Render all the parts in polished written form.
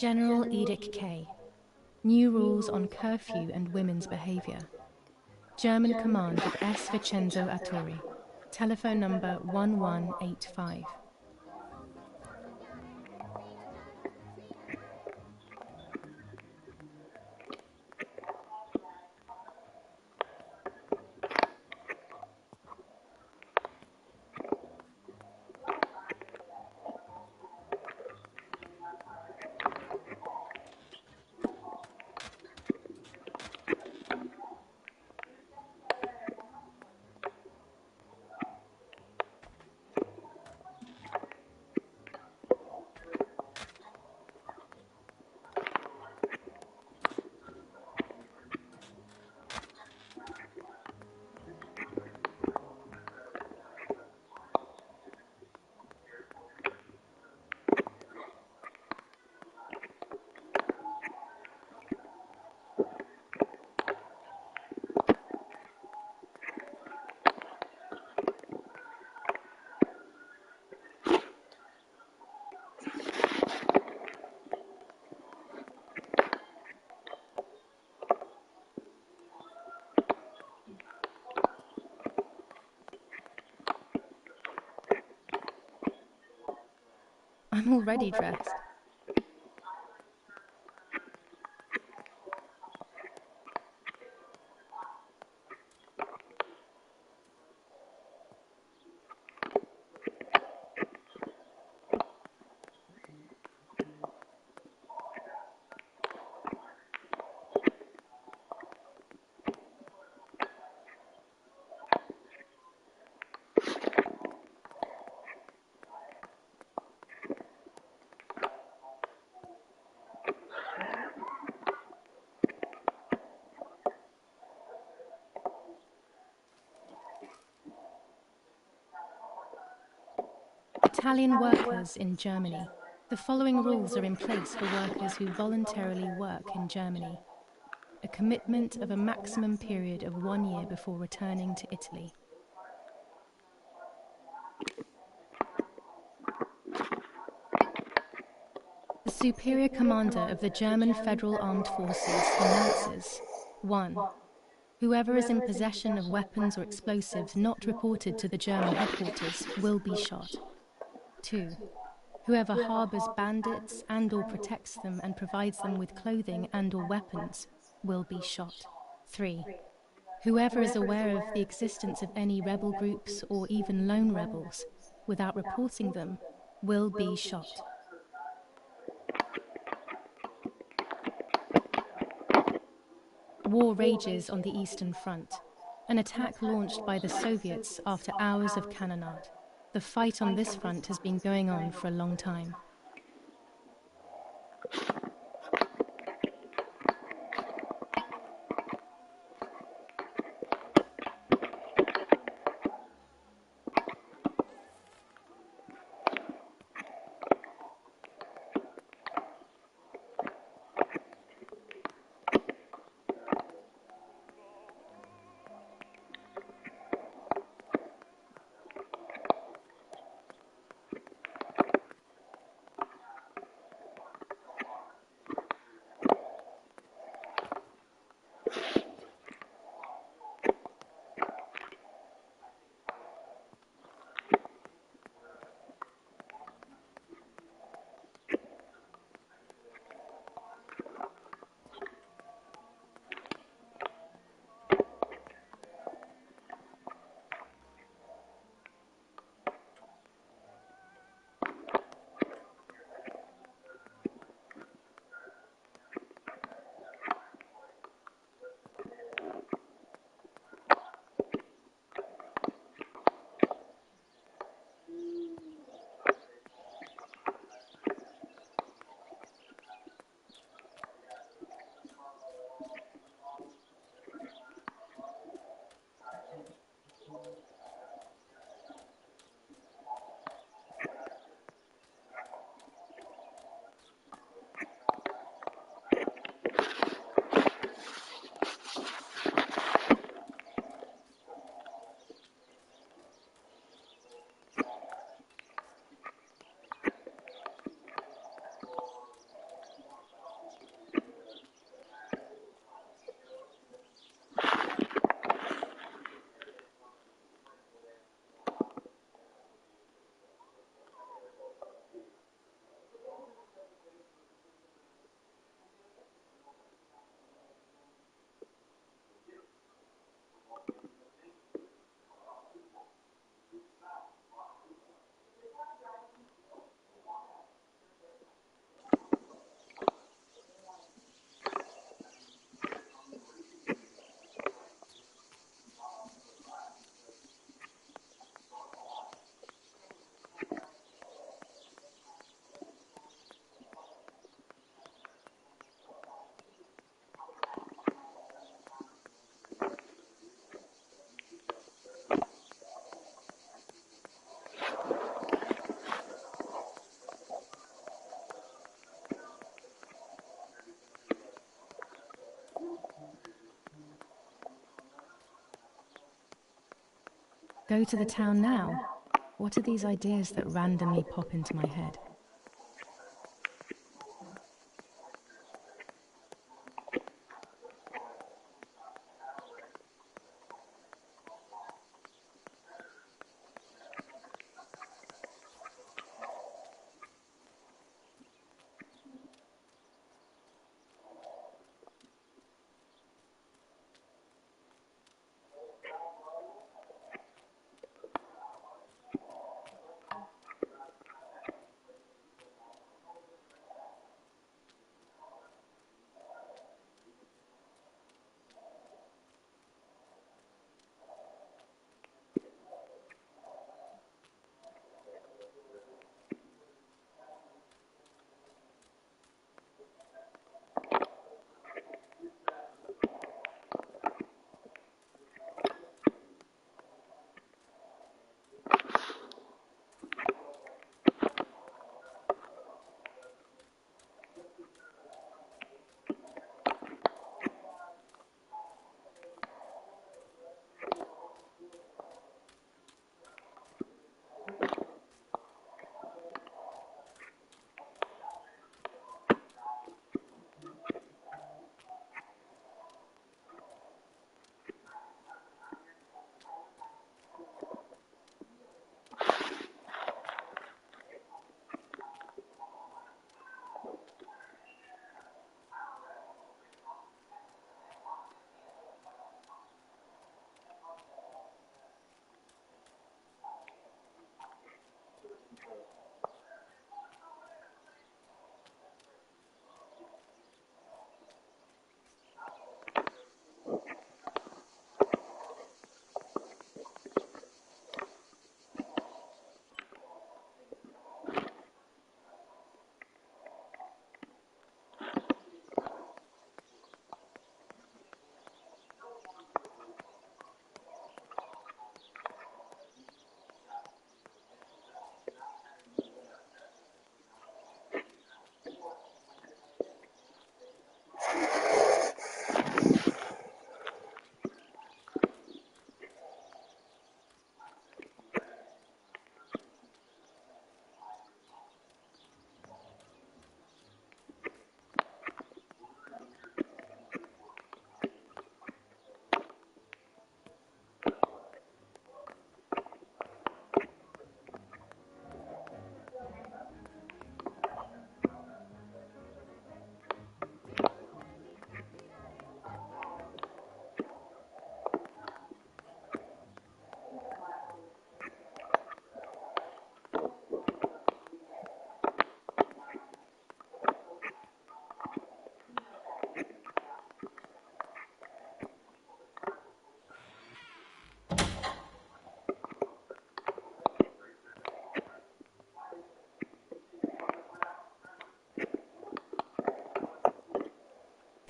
General Edict K. New rules on curfew and women's behavior. German command of S. Vincenzo Arturi. Telephone number 1185. I'm already dressed. Italian workers in Germany. The following rules are in place for workers who voluntarily work in Germany. A commitment of a maximum period of 1 year before returning to Italy. The Superior Commander of the German Federal Armed Forces announces: 1. Whoever is in possession of weapons or explosives not reported to the German headquarters will be shot. 2. Whoever harbors bandits and/or protects them and provides them with clothing and/or weapons will be shot. 3. Whoever is aware of the existence of any rebel groups or even lone rebels without reporting them will be shot. War rages on the Eastern Front. An attack launched by the Soviets after hours of cannonade. The fight on this front has been going on for a long time. Go to the town now? What are these ideas that randomly pop into my head?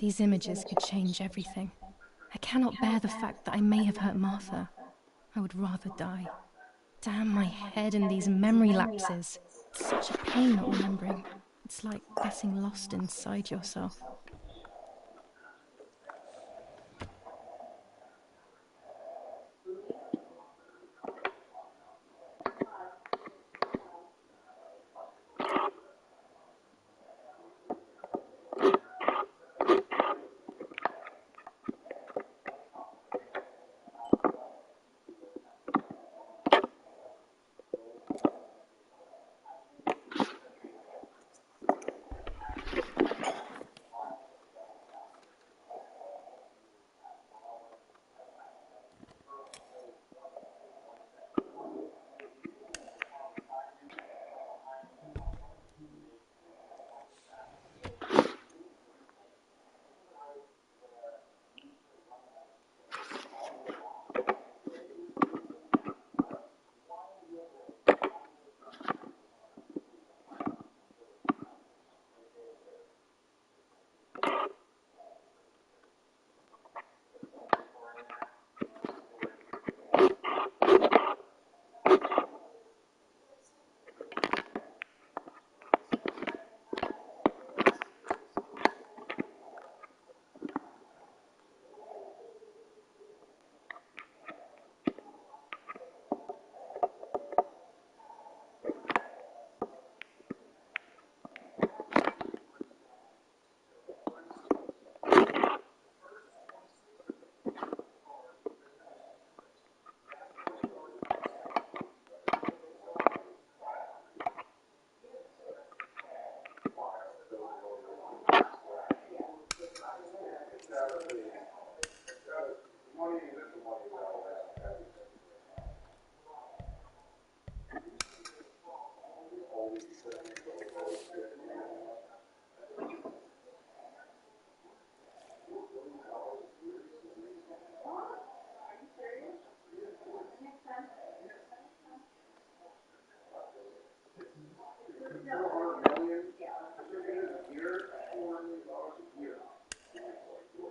These images could change everything. I cannot bear the fact that I may have hurt Martha. I would rather die. Damn my head and these memory lapses. It's such a pain not remembering. It's like getting lost inside yourself.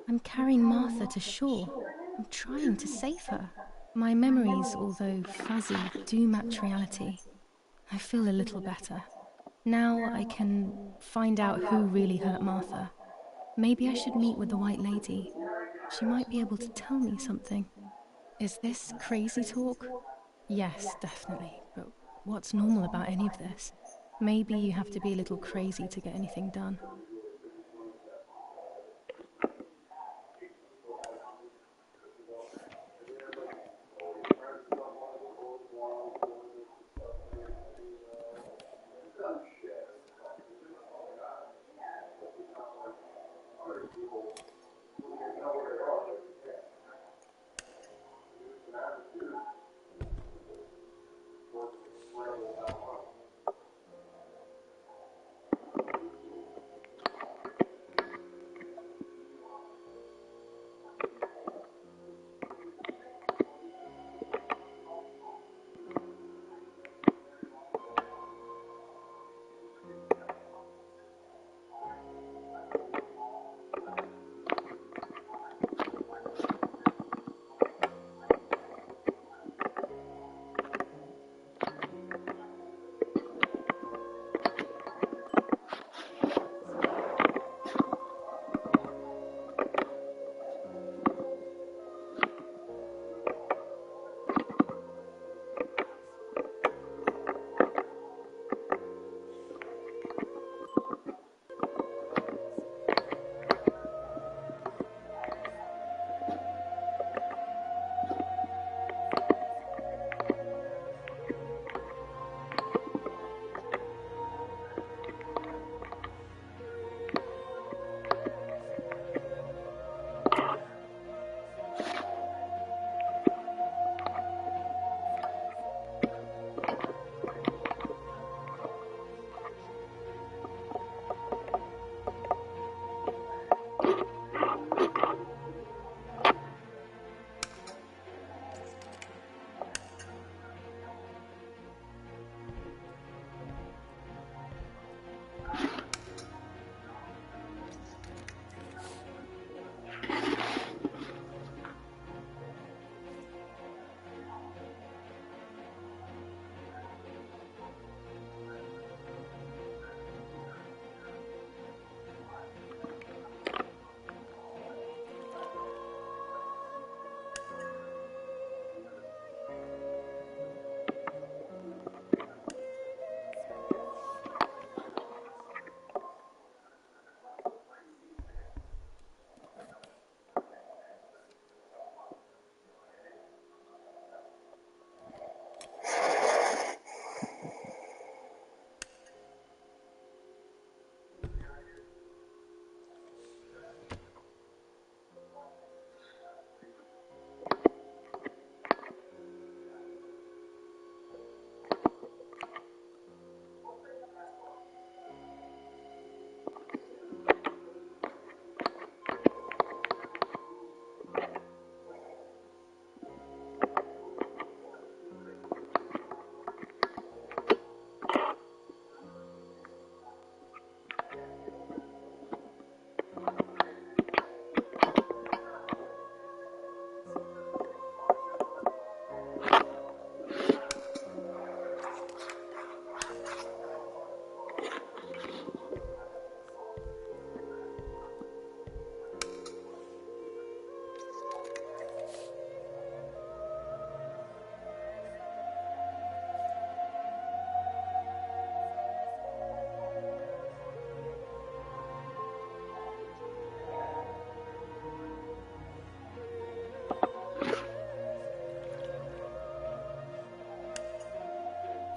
I'm carrying Martha to shore. I'm trying to save her. My memories, although fuzzy, do match reality. I feel a little better. Now I can find out who really hurt Martha. Maybe I should meet with the White Lady. She might be able to tell me something. Is this crazy talk? Yes, definitely. But what's normal about any of this? Maybe you have to be a little crazy to get anything done.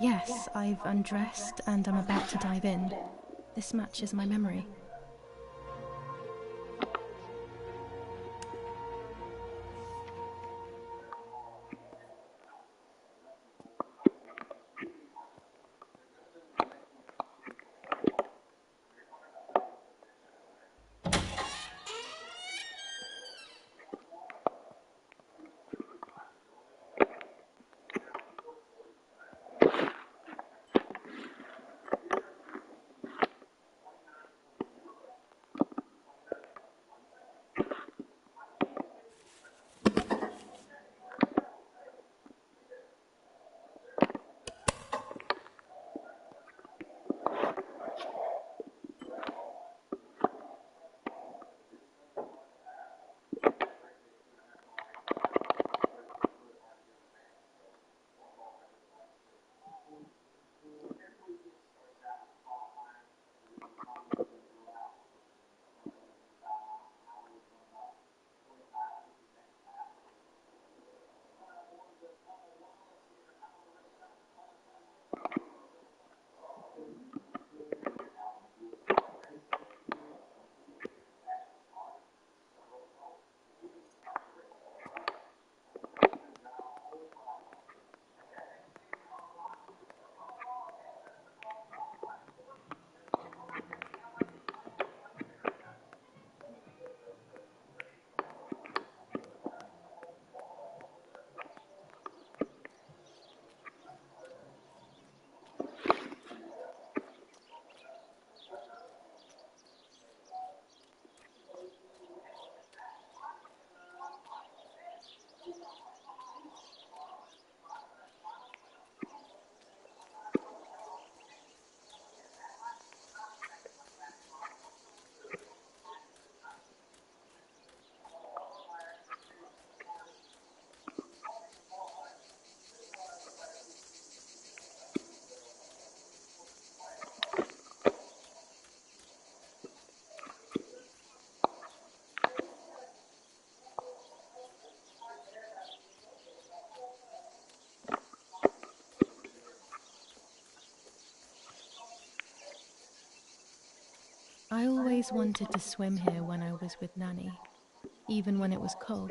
Yes, I've undressed and I'm about to dive in. This matches my memory. I always wanted to swim here when I was with Nanny, even when it was cold.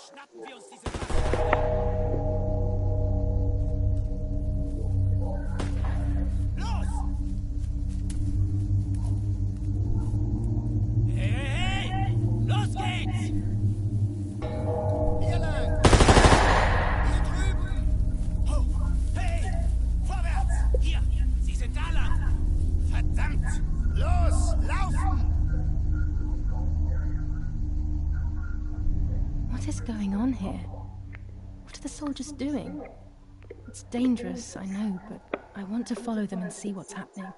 Schnappen wir uns diese Bastarde! Los! Hey, hey, hey! Los geht's! Hier lang! Hier drüben! Hoch! Hey! Vorwärts! Hier! Sie sind da lang! Verdammt! Los! Laufen! What is going on here? What are the soldiers doing? It's dangerous, I know, but I want to follow them and see what's happening.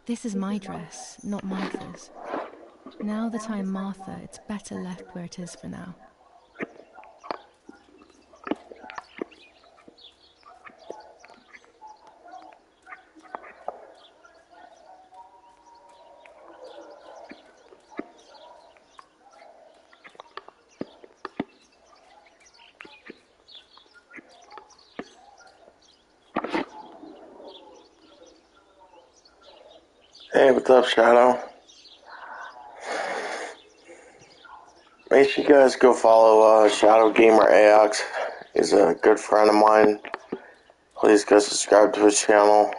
This is my dress, not Martha's. Now that I'm Martha, it's better left where it is for now. Hey, what's up, Shadow? Make sure you guys go follow Shadow Gamer AX. He's a good friend of mine. Please go subscribe to his channel.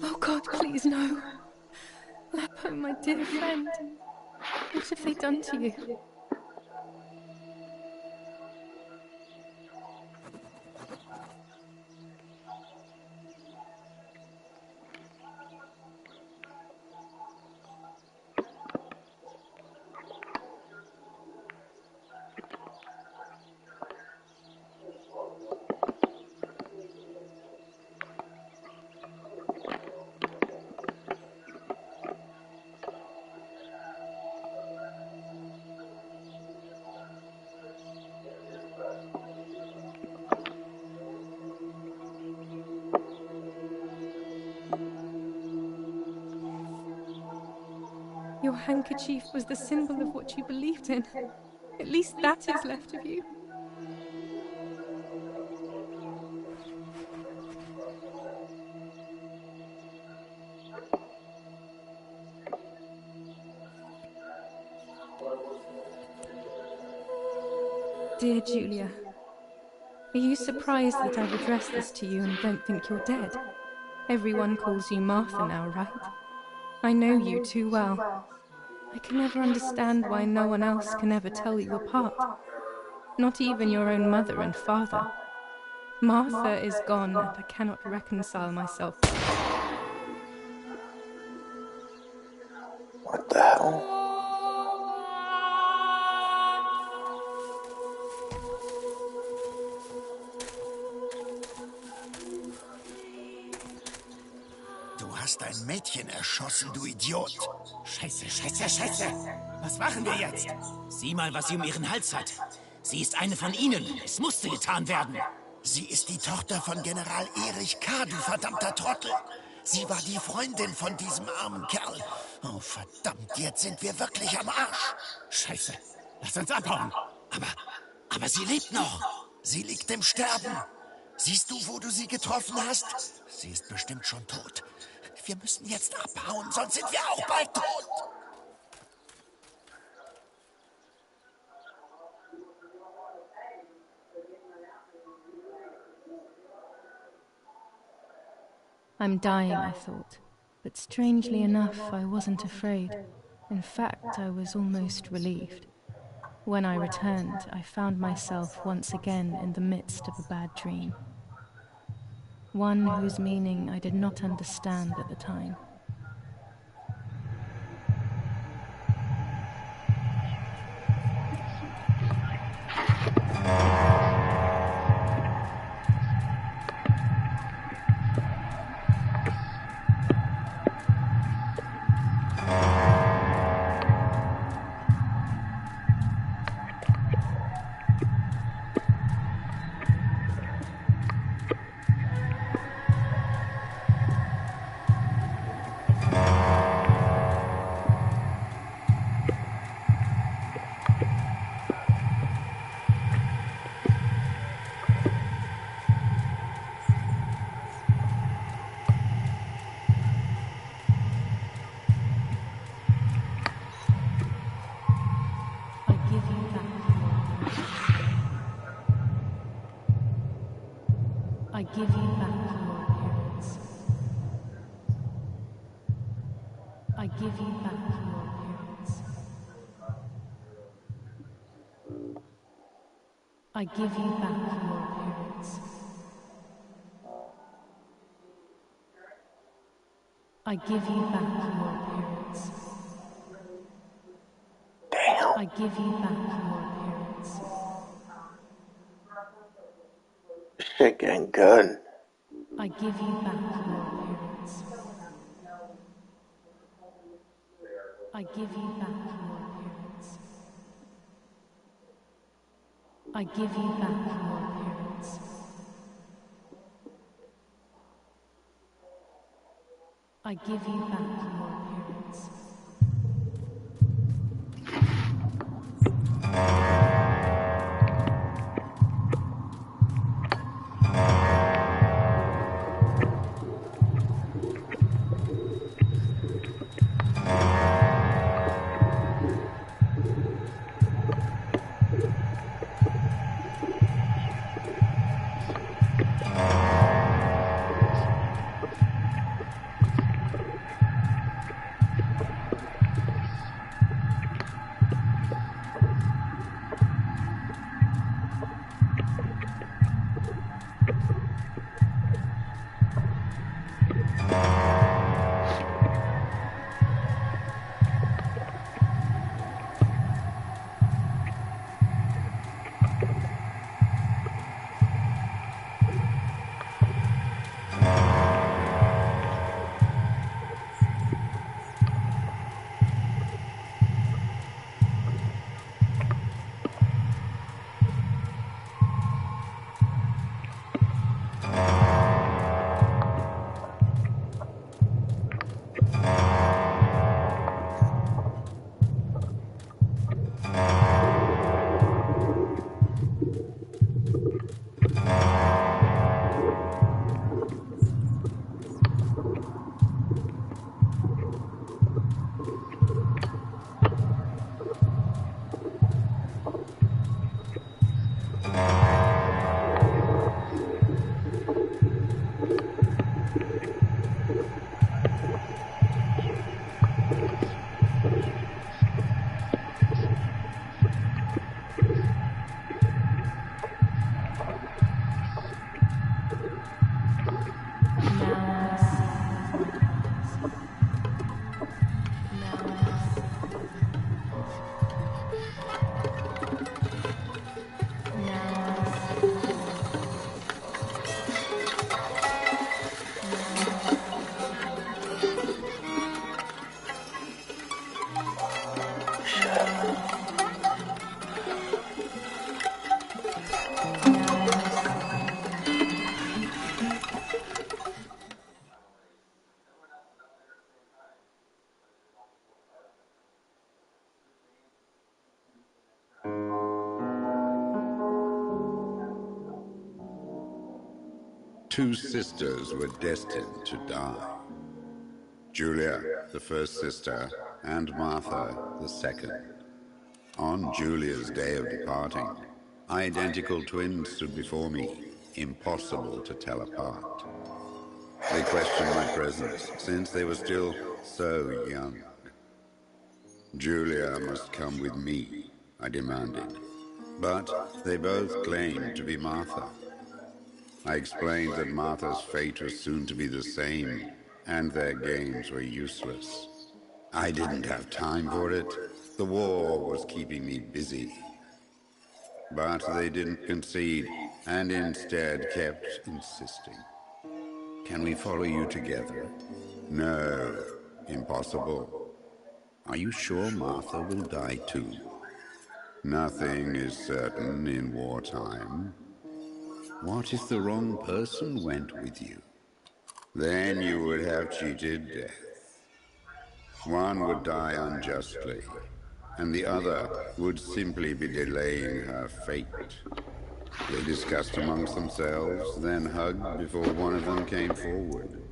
Oh God, please no. Leppo, my dear friend. What have they done to you? Your handkerchief was the symbol of what you believed in. At least that is left of you. Dear Julia, are you surprised that I've addressed this to you and don't think you're dead? Everyone calls you Martha now, right? I know you too well. I can never understand why no one else can ever tell you apart. Not even your own mother and father. Martha is gone, and I cannot reconcile myself. What the hell? Du hast ein Mädchen erschossen, du Idiot. Scheiße, scheiße, scheiße. Was machen wir jetzt? Sieh mal, was sie um ihren Hals hat. Sie ist eine von ihnen. Es musste getan werden. Sie ist die Tochter von General Erich K., du verdammter Trottel. Sie war die Freundin von diesem armen Kerl. Oh, verdammt, jetzt sind wir wirklich am Arsch. Scheiße. Lass uns abhauen. Aber sie lebt noch. Sie liegt im Sterben. Siehst du, wo du sie getroffen hast? Sie ist bestimmt schon tot. Wir müssen jetzt abhauen, sonst sind wir auch bald tot. I'm dying, I thought. But strangely enough, I wasn't afraid. In fact, I was almost relieved. When I returned, I found myself once again in the midst of a bad dream. One whose meaning I did not understand at the time. I give you back your appearance. give you back your appearance. I give you back your appearance. I give you back your appearance. Damn. I give you back your appearance. Shit getting good. I give you back your appearance. I give you back your appearance. I give you back your appearance. I give you back your appearance. Two sisters were destined to die. Julia, the first sister, and Martha, the second. On Julia's day of departing, identical twins stood before me, impossible to tell apart. They questioned my presence, since they were still so young. Julia must come with me, I demanded, but they both claimed to be Martha. I explained that Martha's fate was soon to be the same, and their games were useless. I didn't have time for it. The war was keeping me busy. But they didn't concede, and instead kept insisting. Can we follow you together? No, impossible. Are you sure Martha will die too? Nothing is certain in wartime. What if the wrong person went with you? Then you would have cheated death. One would die unjustly, and the other would simply be delaying her fate. They discussed amongst themselves, then hugged before one of them came forward.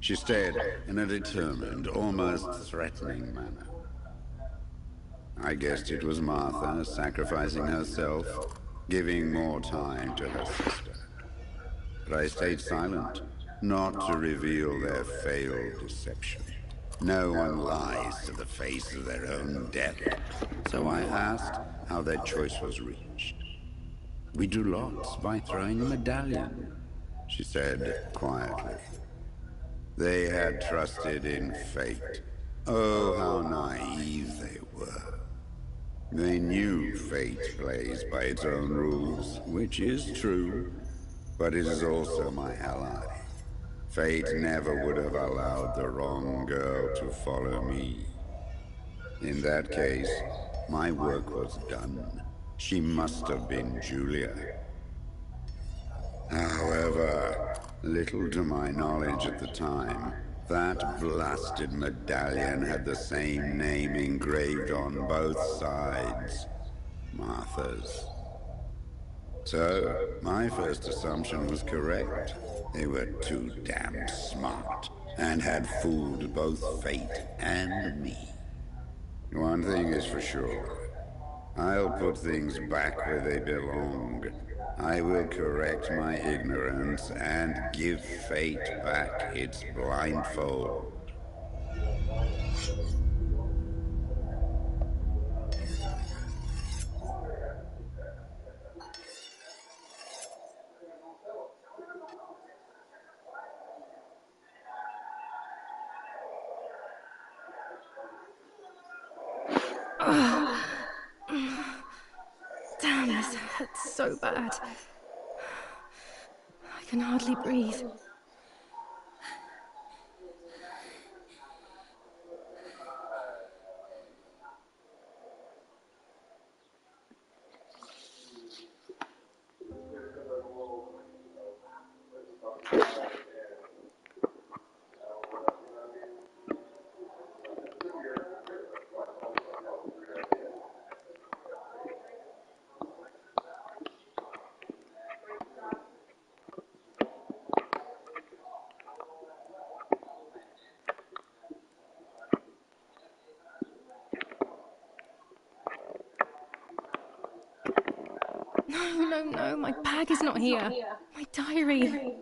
She stared in a determined, almost threatening manner. I guessed it was Martha sacrificing herself, giving more time to her sister. But I stayed silent, not to reveal their failed deception. No one lies to the face of their own death. So I asked how their choice was reached. We drew lots by throwing a medallion, she said quietly. They had trusted in fate. Oh, how naive they were. They knew fate plays by its own rules, which is true, but it is also my ally. Fate never would have allowed the wrong girl to follow me. In that case, my work was done. She must have been Julia. However, little to my knowledge at the time, that blasted medallion had the same name engraved on both sides. Martha's. So, my first assumption was correct. They were too damn smart, and had fooled both fate and me. One thing is for sure. I'll put things back where they belong. I will correct my ignorance and give fate back its blindfold. Damn, this hurts so bad. I can hardly breathe. No, my bag is not here. My diary.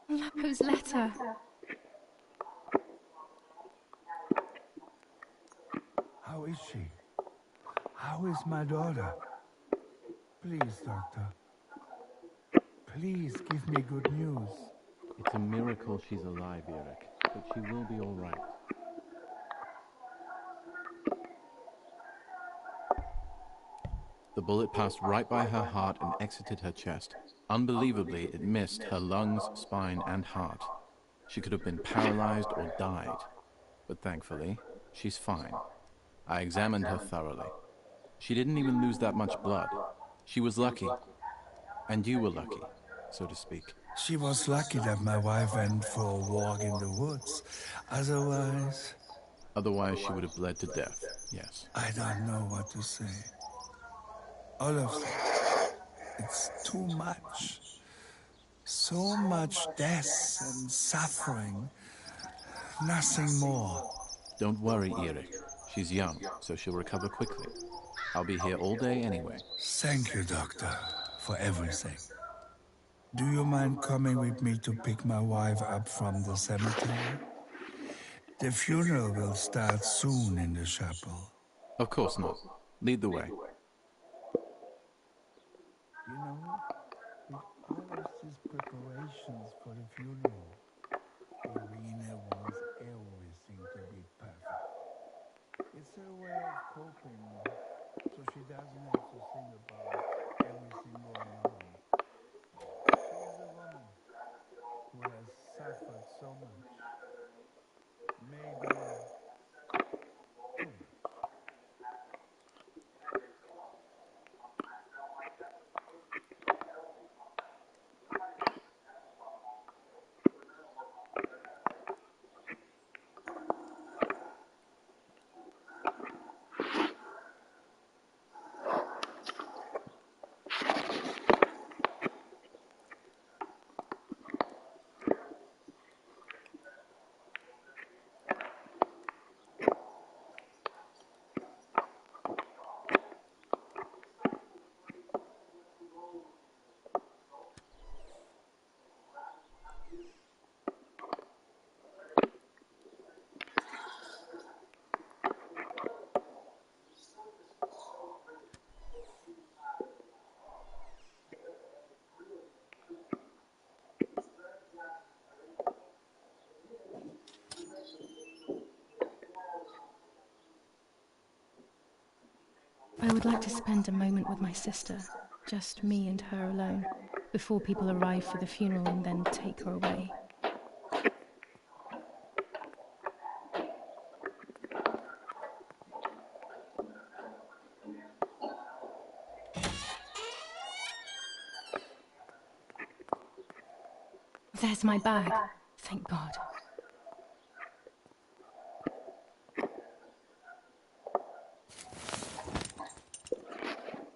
Aleppo's letter. How is she? How is my daughter? Please, doctor. Please give me good news. It's a miracle she's alive, Eric, but she will be all right. The bullet passed right by her heart and exited her chest. Unbelievably, it missed her lungs, spine, and heart. She could have been paralyzed or died. But thankfully, she's fine. I examined her thoroughly. She didn't even lose that much blood. She was lucky. And you were lucky, so to speak. She was lucky that my wife went for a walk in the woods. Otherwise, she would have bled to death, yes. I don't know what to say. All of this. It's too much. So much death and suffering. Nothing more. Don't worry, Eric. She's young, so she'll recover quickly. I'll be here all day anyway. Thank you, doctor, for everything. Do you mind coming with me to pick my wife up from the cemetery? The funeral will start soon in the chapel. Of course not. Lead the way. You know, with all of these preparations for the funeral, Irina wants everything to be perfect. It's her way of coping, so she doesn't have to think about everything going wrong. She is a woman who has suffered so much. Maybe too much. would like to spend a moment with my sister, just me and her alone, before people arrive for the funeral and then take her away. There's my bag. Thank God.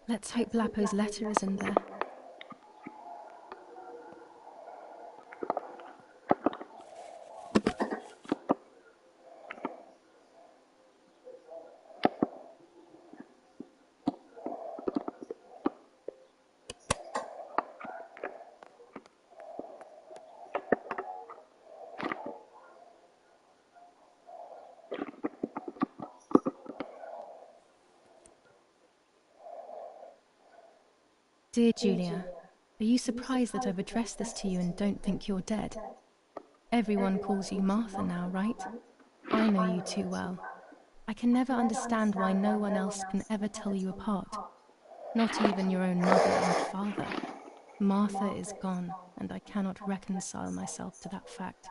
Let's hope Lapo's letter is in there. Dear Julia, are you surprised that I've addressed this to you and don't think you're dead? Everyone calls you Martha now, right? I know you too well. I can never understand why no one else can ever tell you apart. Not even your own mother and father. Martha is gone, and I cannot reconcile myself to that fact.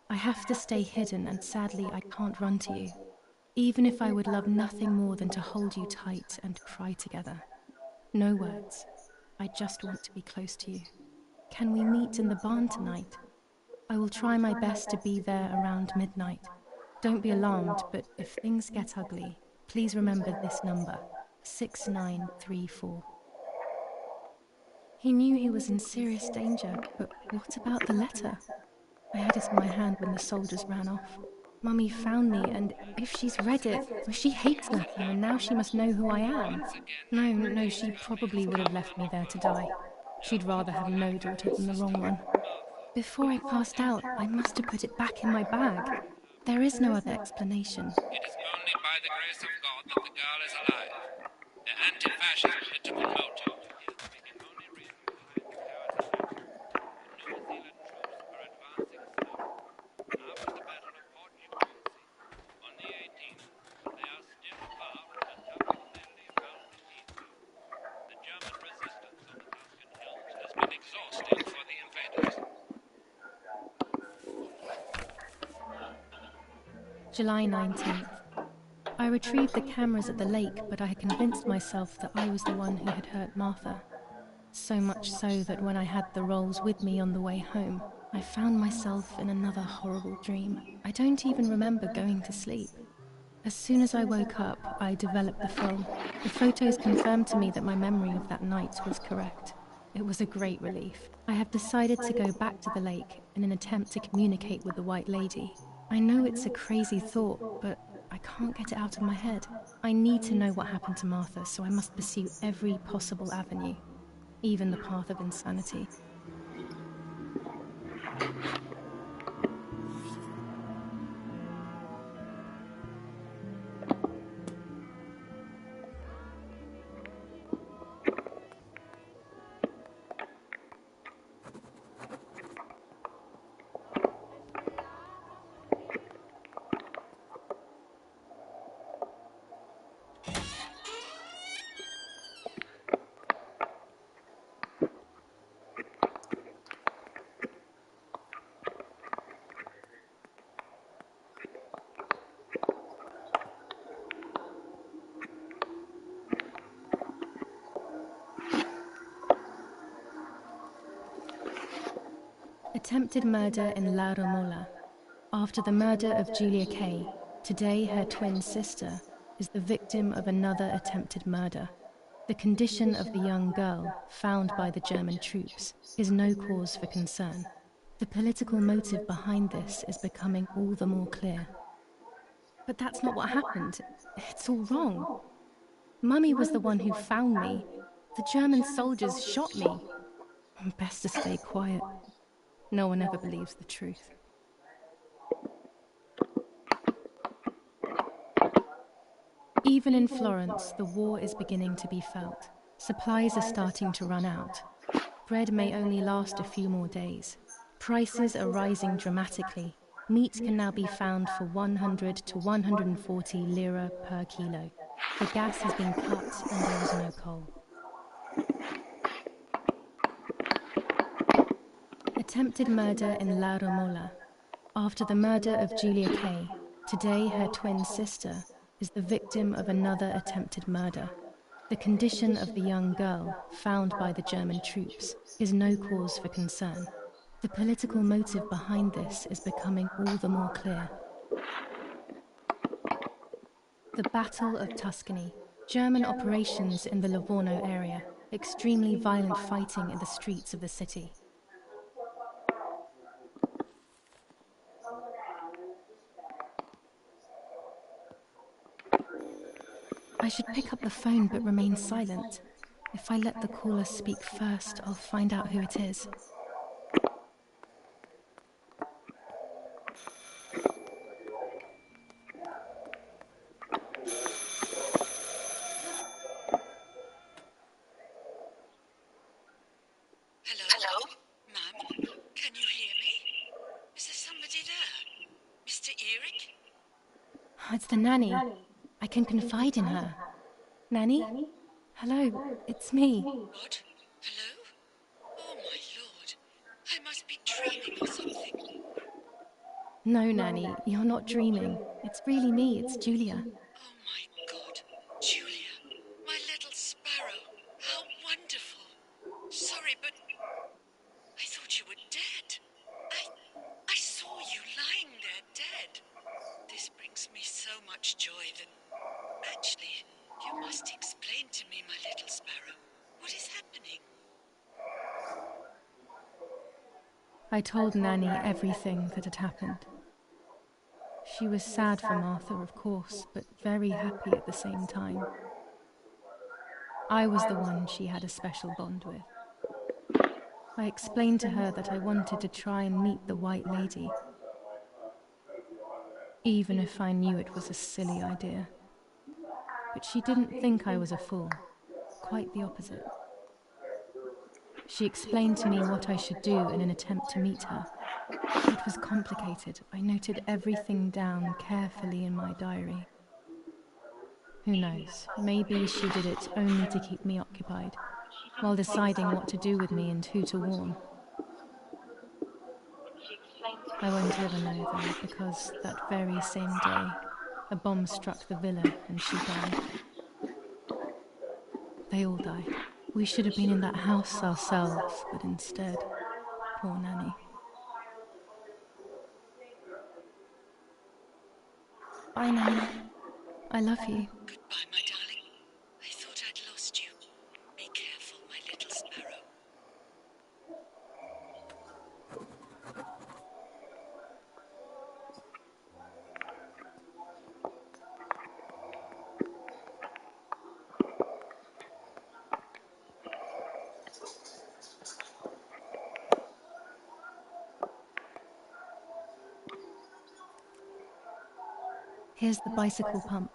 I have to stay hidden, and sadly I can't run to you. Even if I would love nothing more than to hold you tight and cry together. No words. I just want to be close to you. Can we meet in the barn tonight? I will try my best to be there around midnight. Don't be alarmed, but if things get ugly, please remember this number, 6934. He knew he was in serious danger, but what about the letter? I had it in my hand when the soldiers ran off. Mummy found me, and if she's read it, she hates Lapo, and now she must know who I am. No, she probably would have left me there to die. She'd rather have no daughter than the wrong one. Before I passed out, I must have put it back in my bag. There is no other explanation. It is only by the grace of God that the girl is alive. The anti-fascist political motive is the only reason behind the coward's action. The New Zealand troops are advancing slowly. After the Battle of Port Nicholson on the 18th, they are still far from the total failure found Pt3. The German resistance on the Tuscan hills has been exhausting for the invaders. July 19th. I retrieved the cameras at the lake, but I had convinced myself that I was the one who had hurt Martha. So much so that when I had the rolls with me on the way home, I found myself in another horrible dream. I don't even remember going to sleep. As soon as I woke up, I developed the film. The photos confirmed to me that my memory of that night was correct. It was a great relief. I have decided to go back to the lake in an attempt to communicate with the White Lady. I know it's a crazy thought, but I can't get it out of my head. I need to know what happened to Martha, so I must pursue every possible avenue, even the path of insanity. Attempted murder in La Romola. After the murder of Julia Kay, today her twin sister is the victim of another attempted murder. The condition of the young girl, found by the German troops, is no cause for concern. The political motive behind this is becoming all the more clear. But that's not what happened. It's all wrong. Mummy was the one who found me. The German soldiers shot me. Best to stay quiet. No one ever believes the truth. Even in Florence, the war is beginning to be felt. Supplies are starting to run out. Bread may only last a few more days. Prices are rising dramatically. Meat can now be found for 100 to 140 lira per kilo. The gas has been cut and there is no coal. Attempted murder in La Romola. After the murder of Julia Kay, today her twin sister is the victim of another attempted murder. The condition of the young girl, found by the German troops, is no cause for concern. The political motive behind this is becoming all the more clear. The Battle of Tuscany. German operations in the Livorno area. Extremely violent fighting in the streets of the city. I should pick up the phone but remain silent. If I let the caller speak first, I'll find out who it is. Hello? Ma'am? Can you hear me? Is there somebody there? Mr. Eric? It's the nanny. I can confide in her. Nanny? Hello, it's me. What? Hello? Oh my lord. I must be dreaming or something. No, Nanny, you're not dreaming. It's really me, it's Julia. Oh my God. Julia. My little sparrow. How wonderful. Sorry, but I thought you were dead. I saw you lying there dead. This brings me so much joy that... Actually, you must explain to me, my little sparrow. What is happening? I told Nanny everything that had happened. She was sad for Martha, of course, but very happy at the same time. I was the one she had a special bond with. I explained to her that I wanted to try and meet the White Lady, even if I knew it was a silly idea. But she didn't think I was a fool, quite the opposite. She explained to me what I should do in an attempt to meet her. It was complicated. I noted everything down carefully in my diary. Who knows, maybe she did it only to keep me occupied, while deciding what to do with me and who to warn. I won't ever know, though, because that very same day, a bomb struck the villa and she died. They all died. We should have been in that house ourselves, but instead, poor Nanny. Bye, Nanny. I love you. Goodbye, my darling. I thought I'd lost you. Be careful, my little sparrow. Here's the bicycle pump.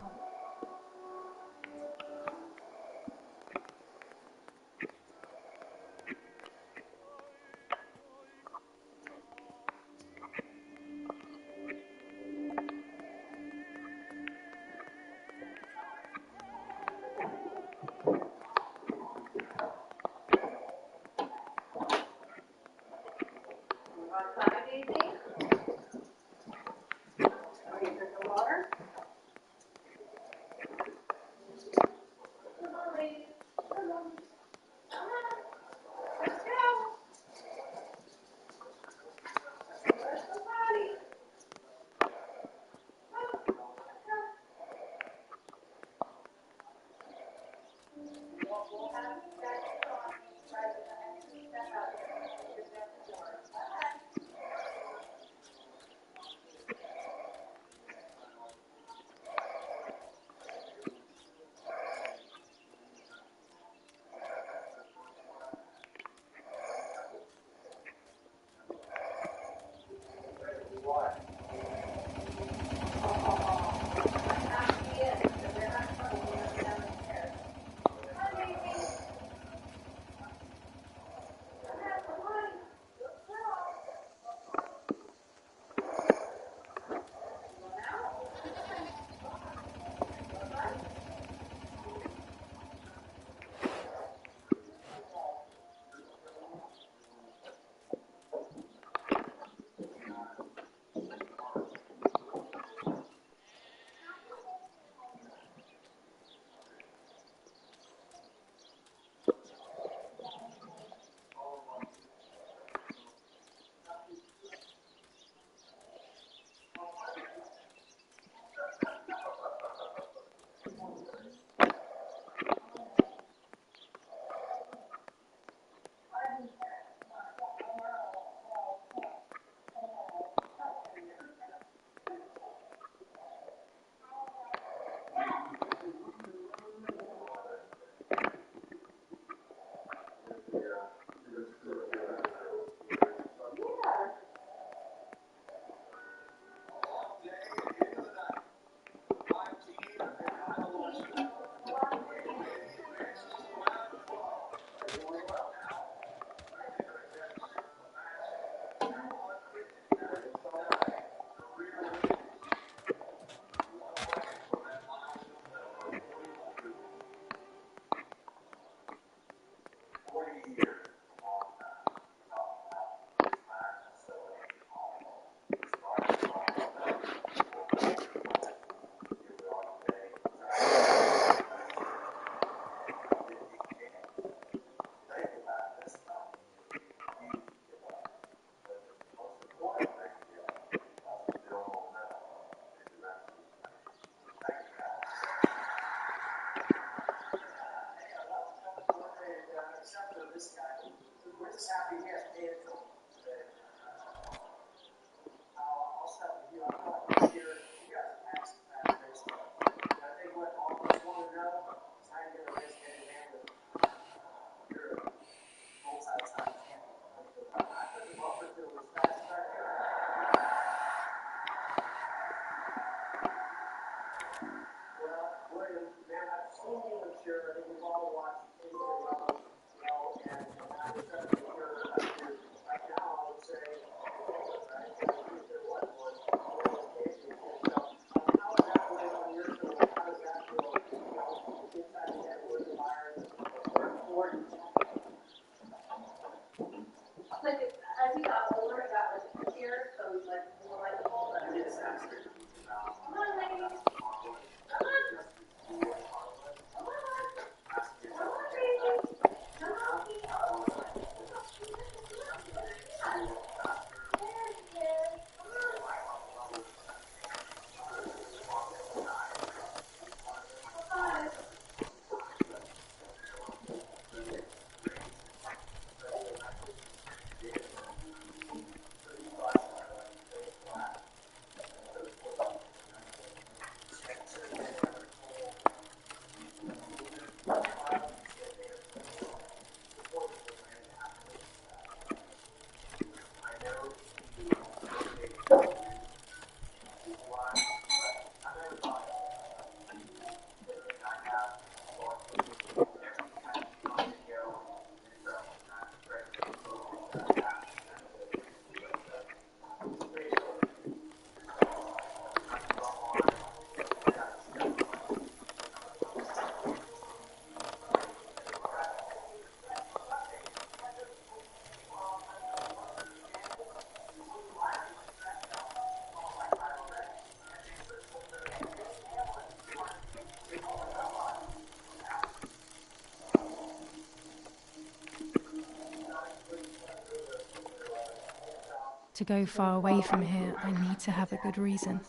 To go far away from here, I need to have a good reason.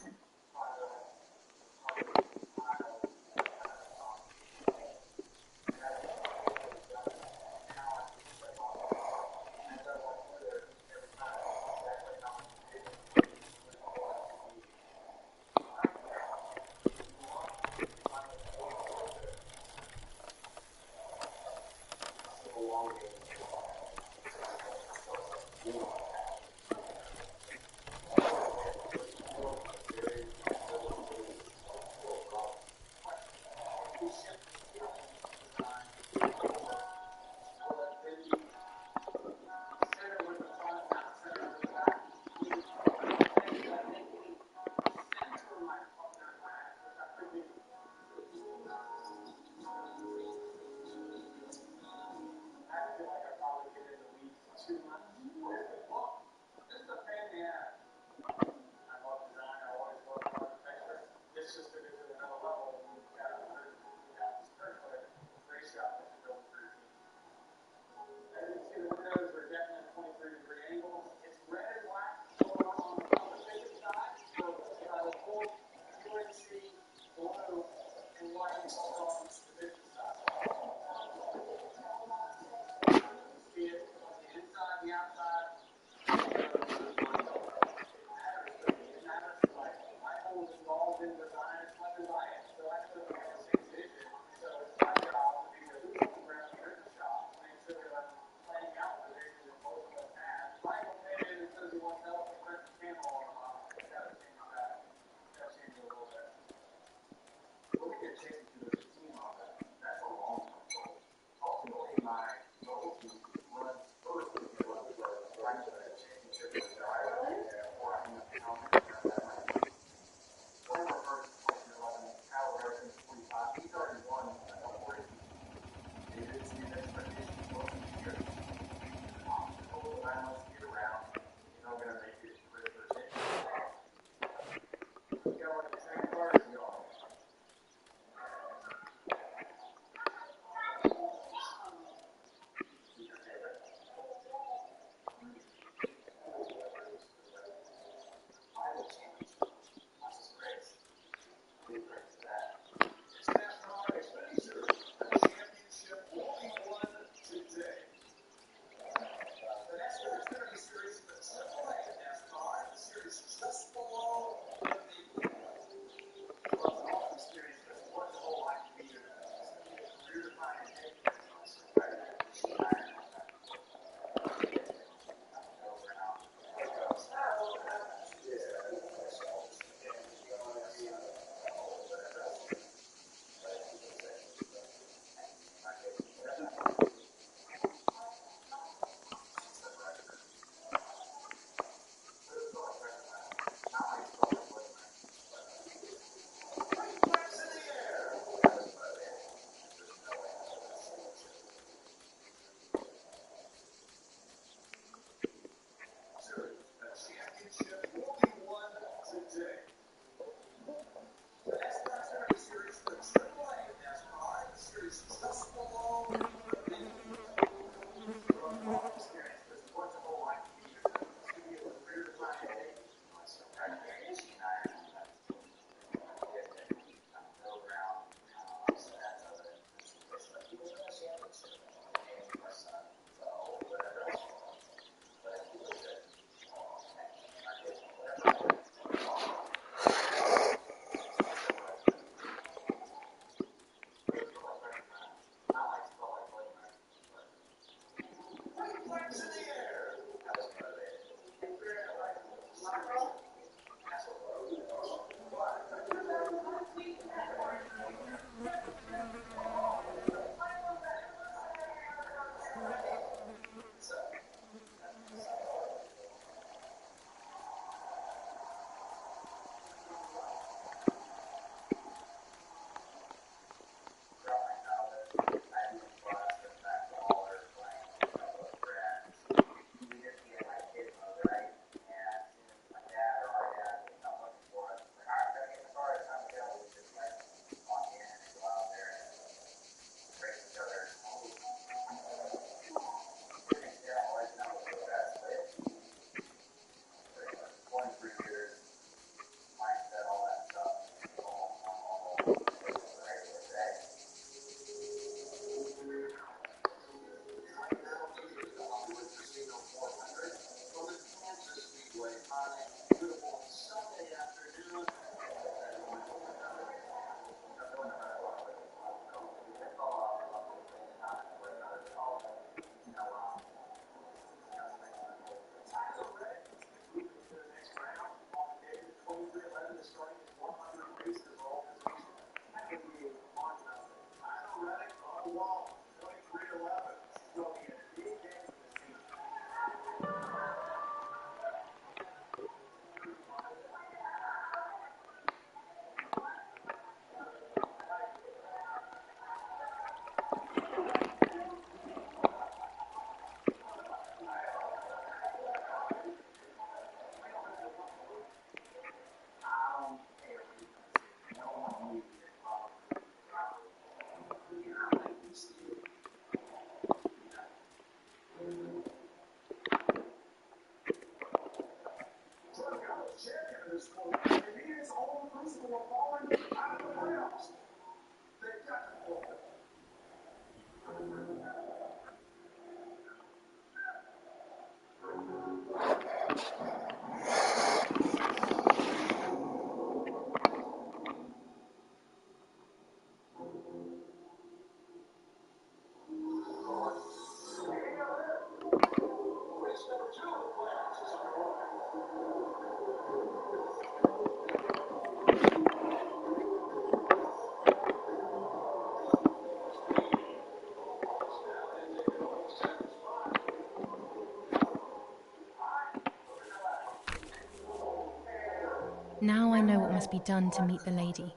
Now I know what must be done to meet the lady.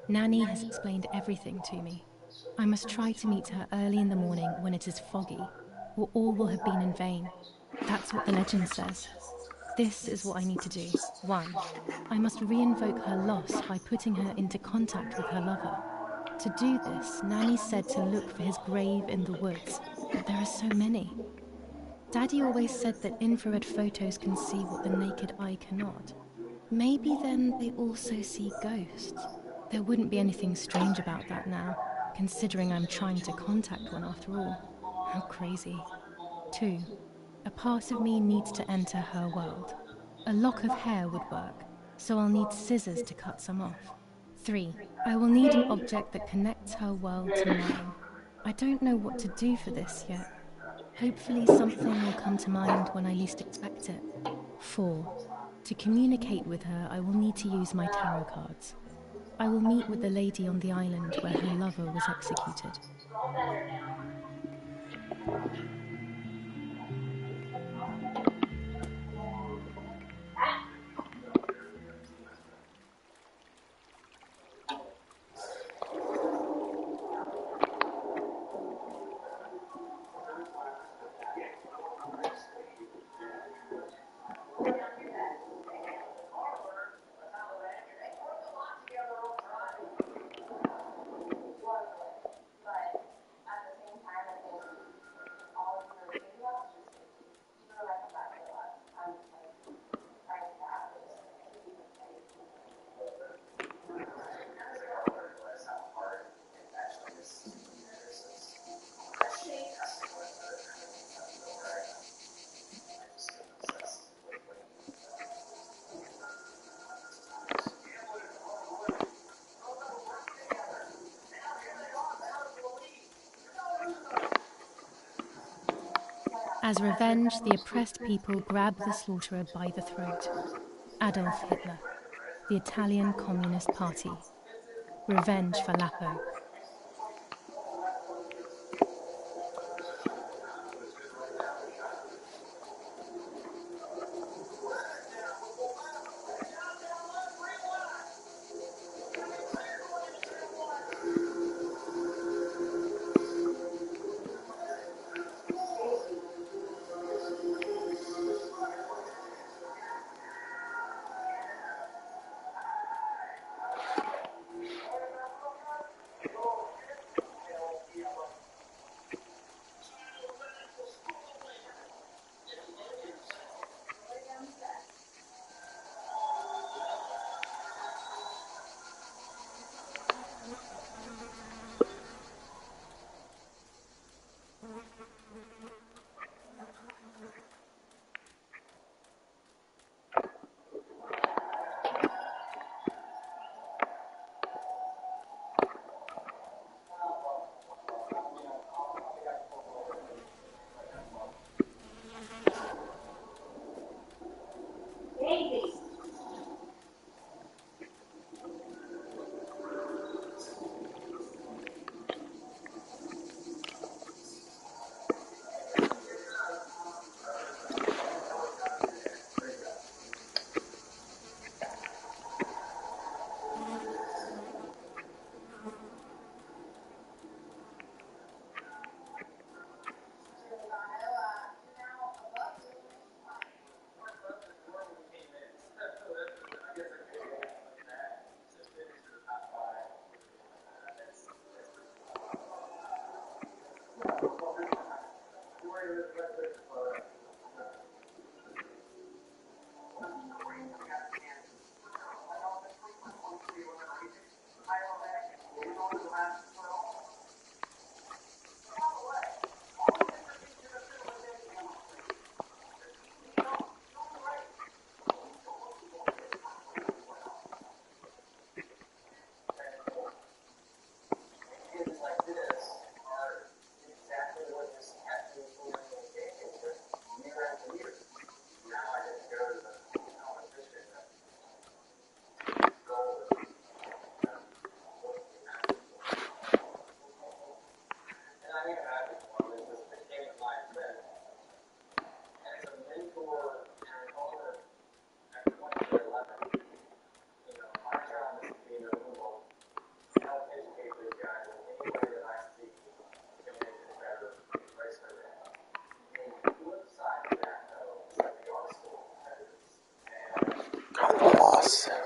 Nanny has explained everything to me. I must try to meet her early in the morning when it is foggy, or all will have been in vain. That's what the legend says. This is what I need to do. 1. I must reinvoke her loss by putting her into contact with her lover. To do this, Nanny said to look for his grave in the woods, but there are so many. Daddy always said that infrared photos can see what the naked eye cannot. Maybe then they also see ghosts. There wouldn't be anything strange about that now, considering I'm trying to contact one after all. How crazy. 2. A part of me needs to enter her world. A lock of hair would work, so I'll need scissors to cut some off. 3. I will need an object that connects her world to mine. I don't know what to do for this yet. Hopefully something will come to mind when I least expect it. 4. To communicate with her, I will need to use my tarot cards. I will meet with the lady on the island where her lover was executed. As revenge, the oppressed people grab the slaughterer by the throat. Adolf Hitler, the Italian Communist Party. Revenge for Lapo. guys.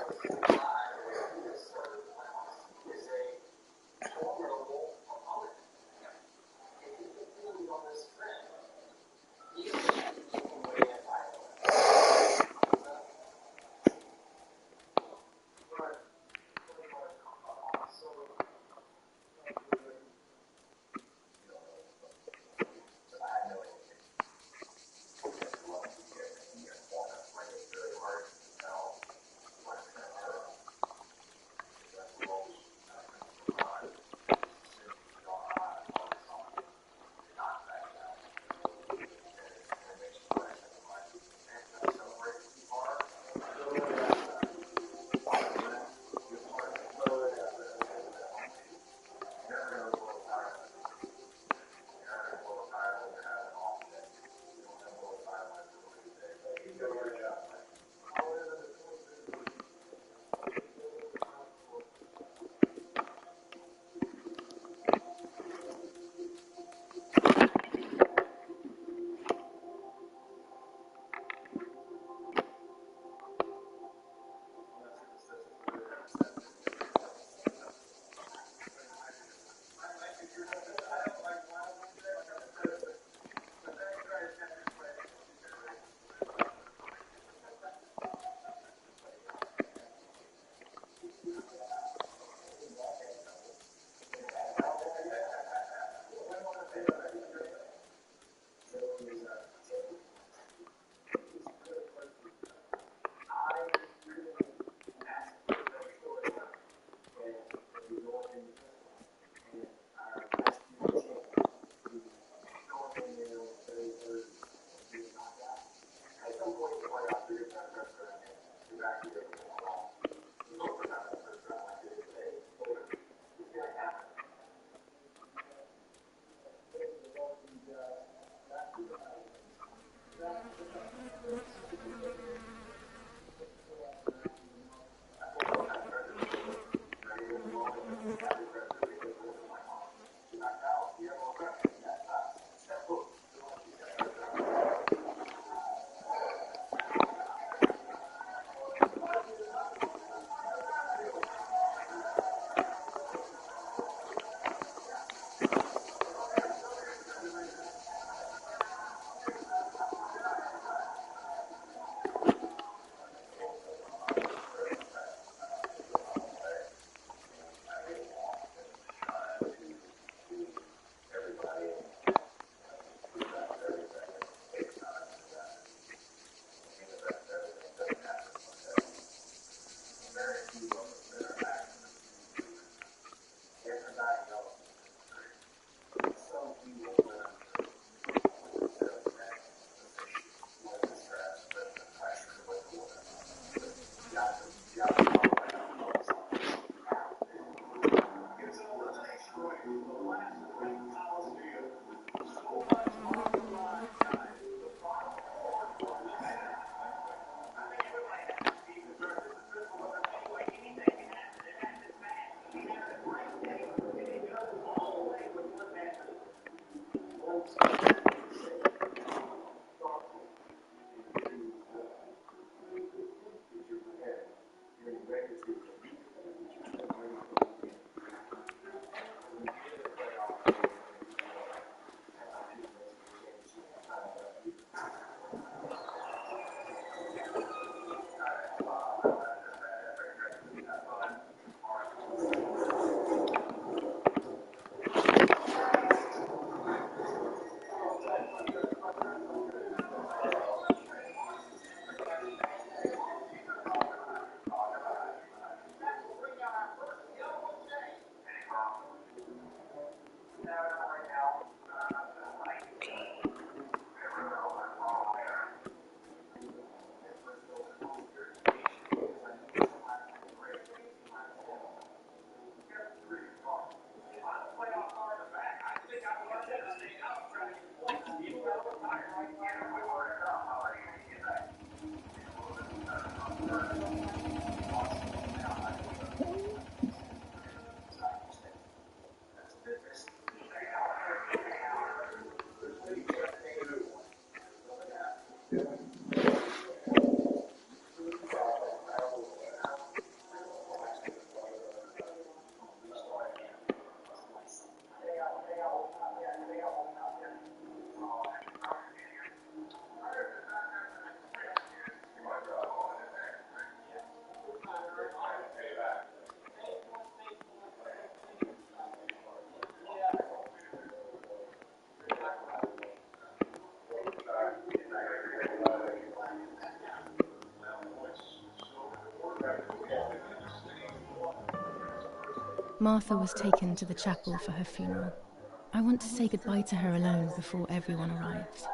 Martha was taken to the chapel for her funeral. I want to say goodbye to her alone before everyone arrives.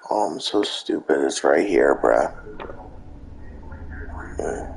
Oh, I'm so stupid. It's right here, bruh. Yeah.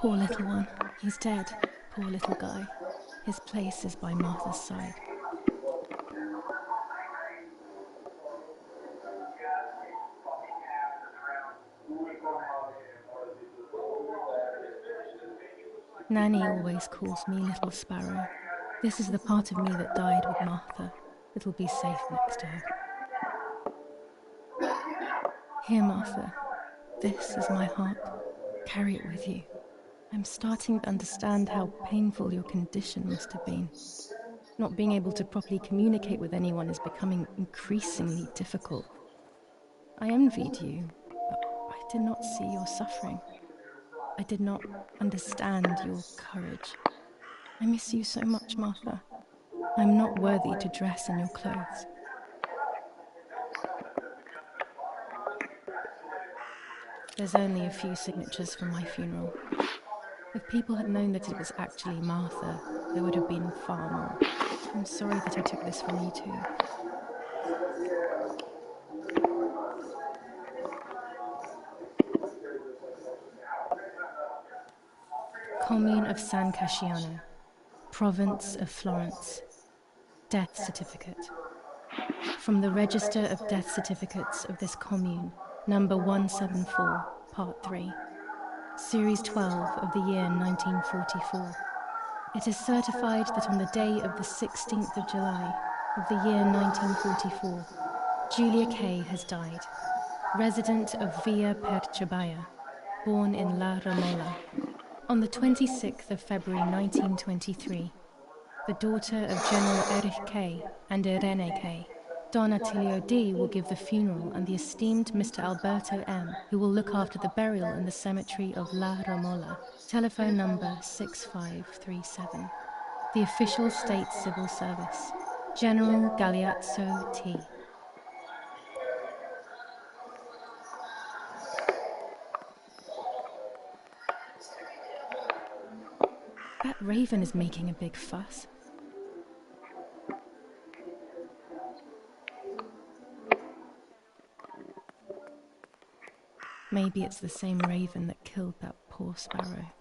Poor little one. He's dead. Poor little guy. His place is by Martha's side. Nanny always calls me Little Sparrow. This is the part of me that died with Martha. It'll be safe next to her. Here, Martha. This is my heart. Carry it with you. I'm starting to understand how painful your condition must have been. Not being able to properly communicate with anyone is becoming increasingly difficult. I envied you, but I did not see your suffering. I did not understand your courage. I miss you so much, Martha. I'm not worthy to dress in your clothes. There's only a few signatures for my funeral. If people had known that it was actually Martha, there would have been far more. I'm sorry that I took this from you too. Commune of San Casciano, Province of Florence. Death certificate. From the Register of Death Certificates of this commune, number 174, part 3, series 12 of the year 1944. It is certified that on the day of the 16th of July of the year 1944, Julia Kay has died, resident of Via Perchabaya, born in La Romola. On the 26th of February 1923, the daughter of General Erich Kay and Irene Kay, Don Attilio D. will give the funeral, and the esteemed Mr. Alberto M., who will look after the burial in the cemetery of La Romola. Telephone number 6537. The official state civil service. General Galeazzo T. That raven is making a big fuss. Maybe it's the same raven that killed that poor sparrow.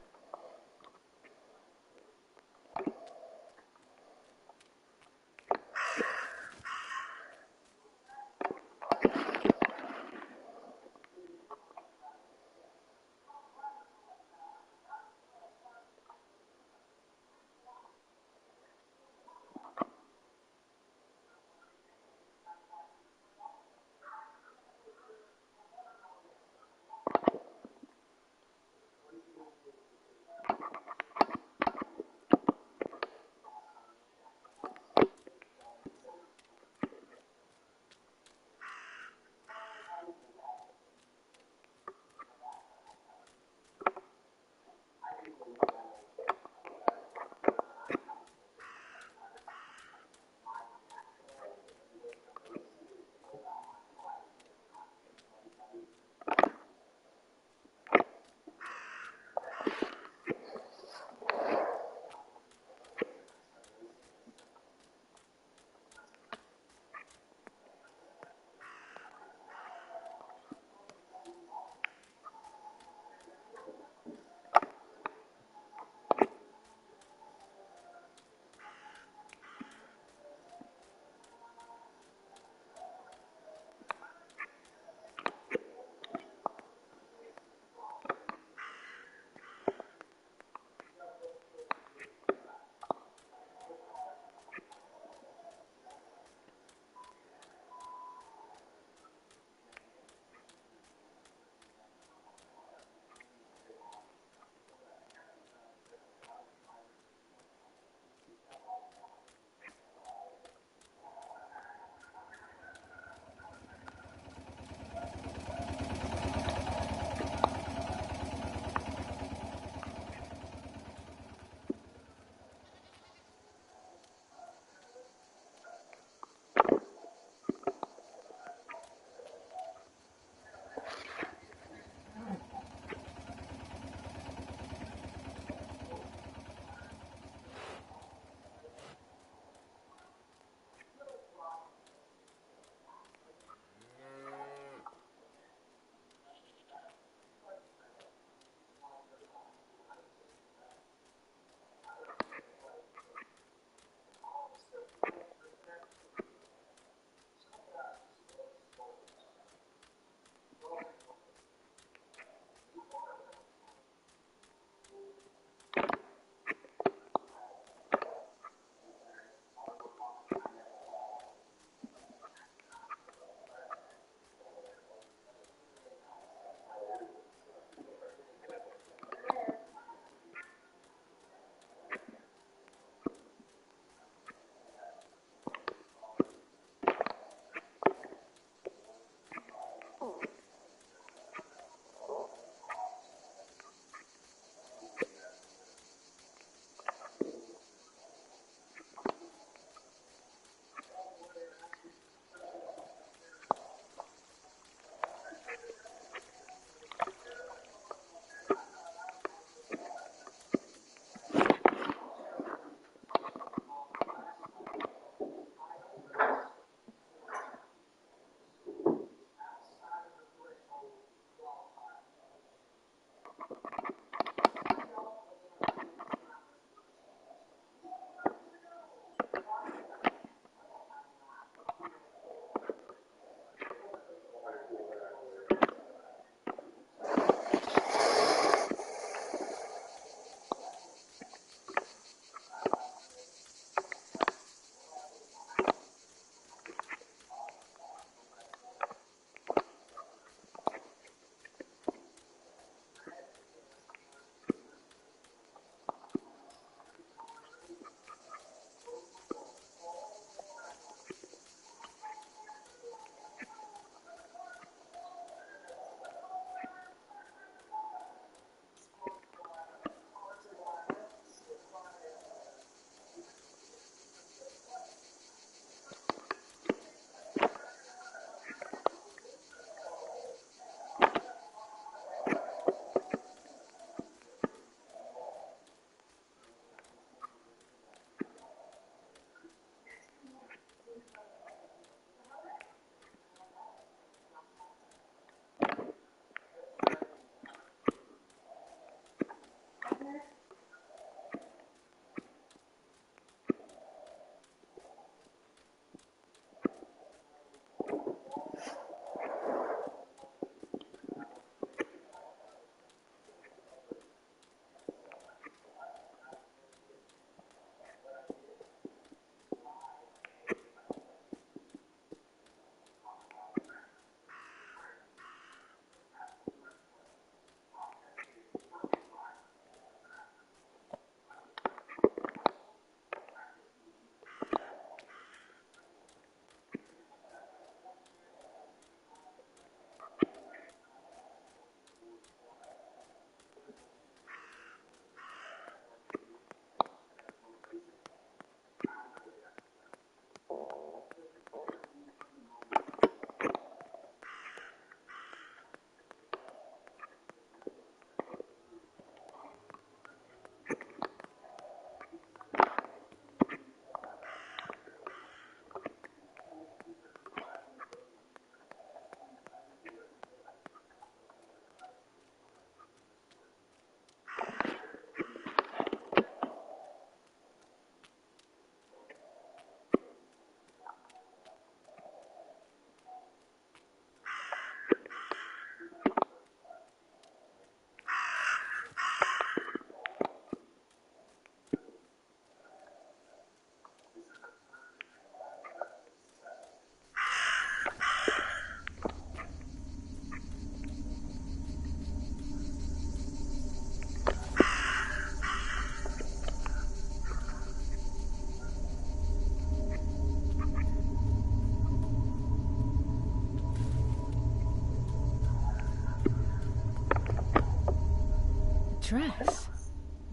dress.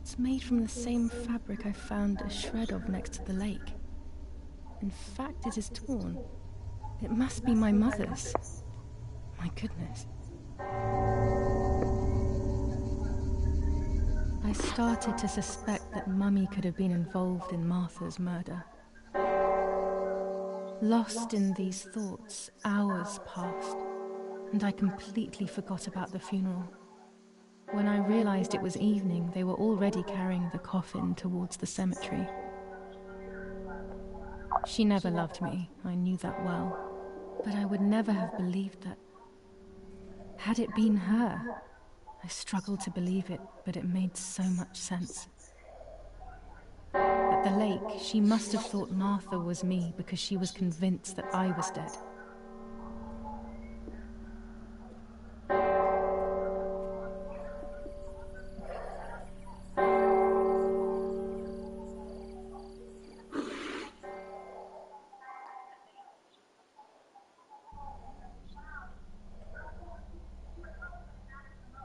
It's made from the same fabric I found a shred of next to the lake. In fact, it is torn. It must be my mother's. My goodness. I started to suspect that Mummy could have been involved in Martha's murder. Lost in these thoughts, hours passed, and I completely forgot about the funeral. When I realized it was evening, they were already carrying the coffin towards the cemetery. She never loved me, I knew that well, but I would never have believed that. Had it been her? I struggled to believe it, but it made so much sense. At the lake, she must have thought Martha was me because she was convinced that I was dead.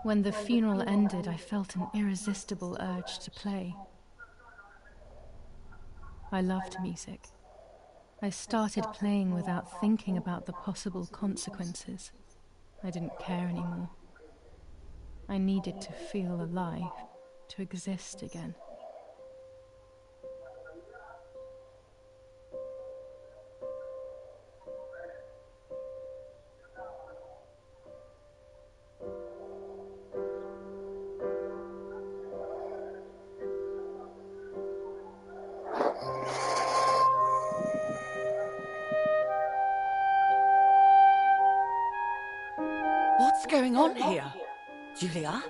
When the funeral ended, I felt an irresistible urge to play. I loved music. I started playing without thinking about the possible consequences. I didn't care anymore. I needed to feel alive, to exist again. What's going on here? Julia?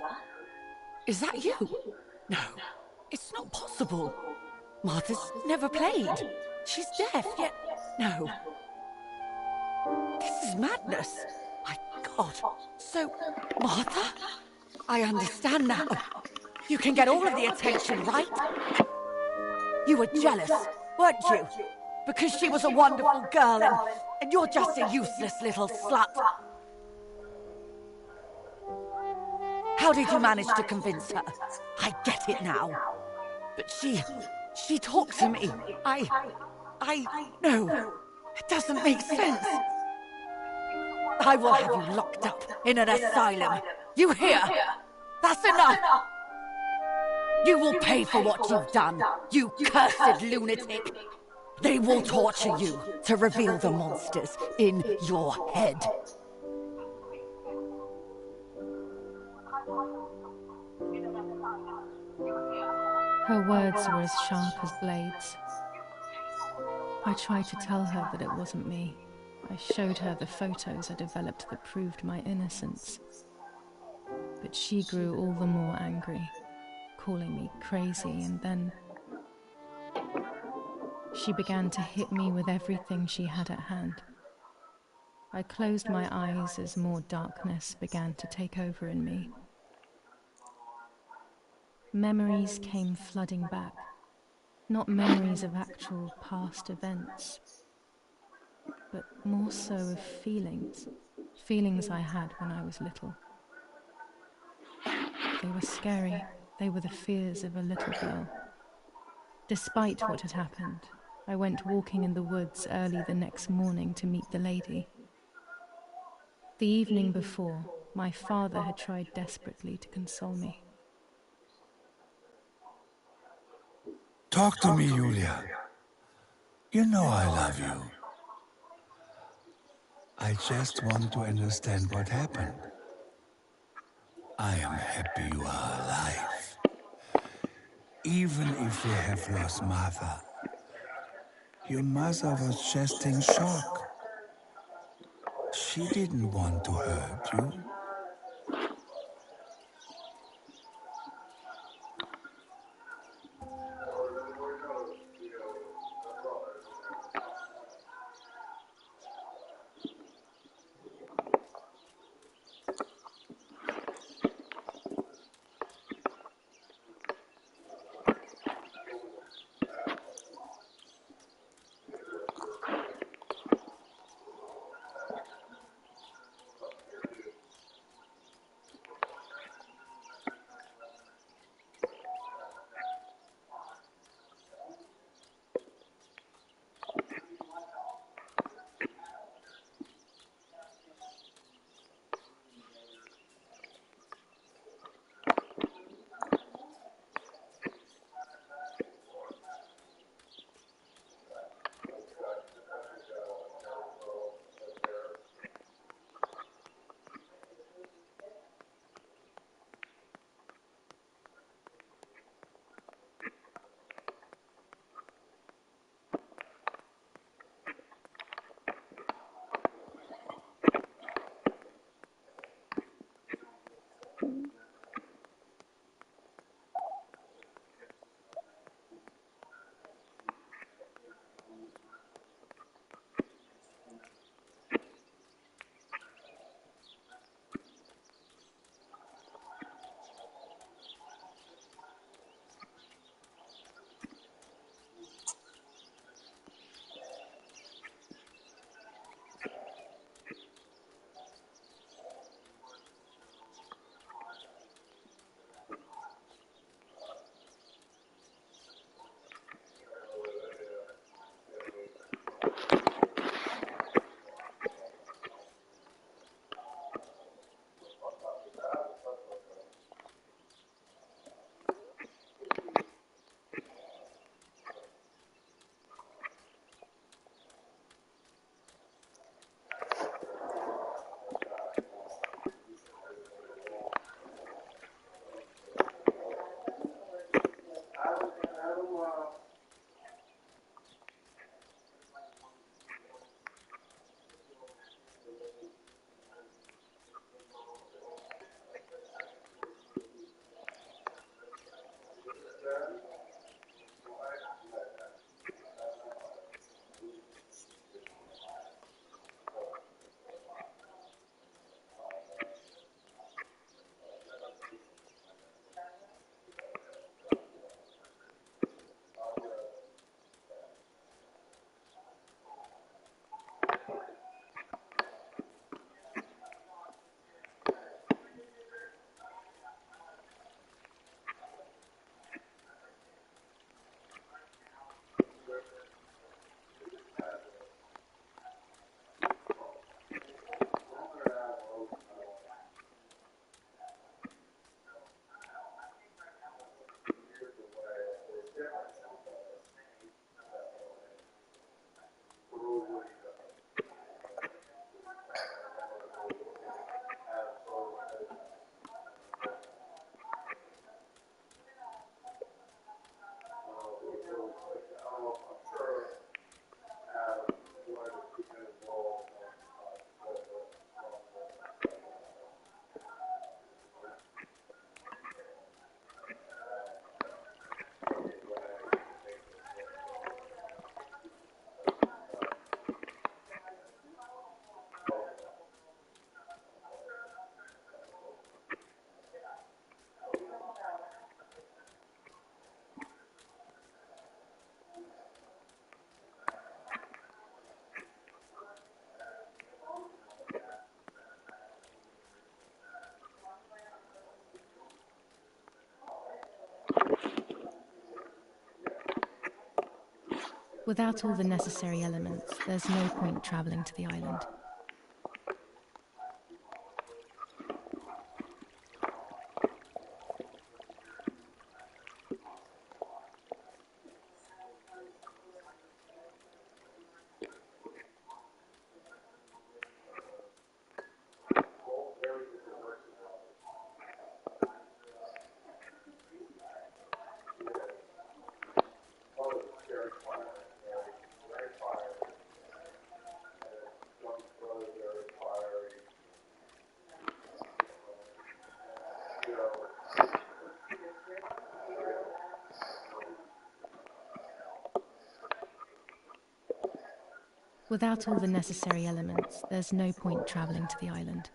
Is that you? No, it's not possible. Martha's never played. She's deaf, yet... No. This is madness. My God. So, Martha? I understand now. You can get all of the attention, right? You were jealous, weren't you? Because she was a wonderful girl and you're just a useless little slut. How did you manage to convince her? I get it now. But she talked to me. No, it doesn't make sense. I will have you locked up in an asylum. You hear? That's enough. You will pay for what you've done, you cursed lunatic. They will torture you to reveal the monsters in your head. Her words were as sharp as blades. I tried to tell her that it wasn't me. I showed her the photos I developed that proved my innocence. But she grew all the more angry, calling me crazy, and then she began to hit me with everything she had at hand. I closed my eyes as more darkness began to take over in me. Memories came flooding back, not memories of actual past events, but more so of feelings I had when I was little. They were scary. They were the fears of a little girl. Despite what had happened, I went walking in the woods early the next morning to meet the lady. The evening before, my father had tried desperately to console me. Talk to me, Julia. You know I love you. I just want to understand what happened. I am happy you are alive. Even if we have lost Martha, your mother was just in shock. She didn't want to hurt you. Without all the necessary elements, there's no point traveling to the island. Without all the necessary elements, there's no point traveling to the island.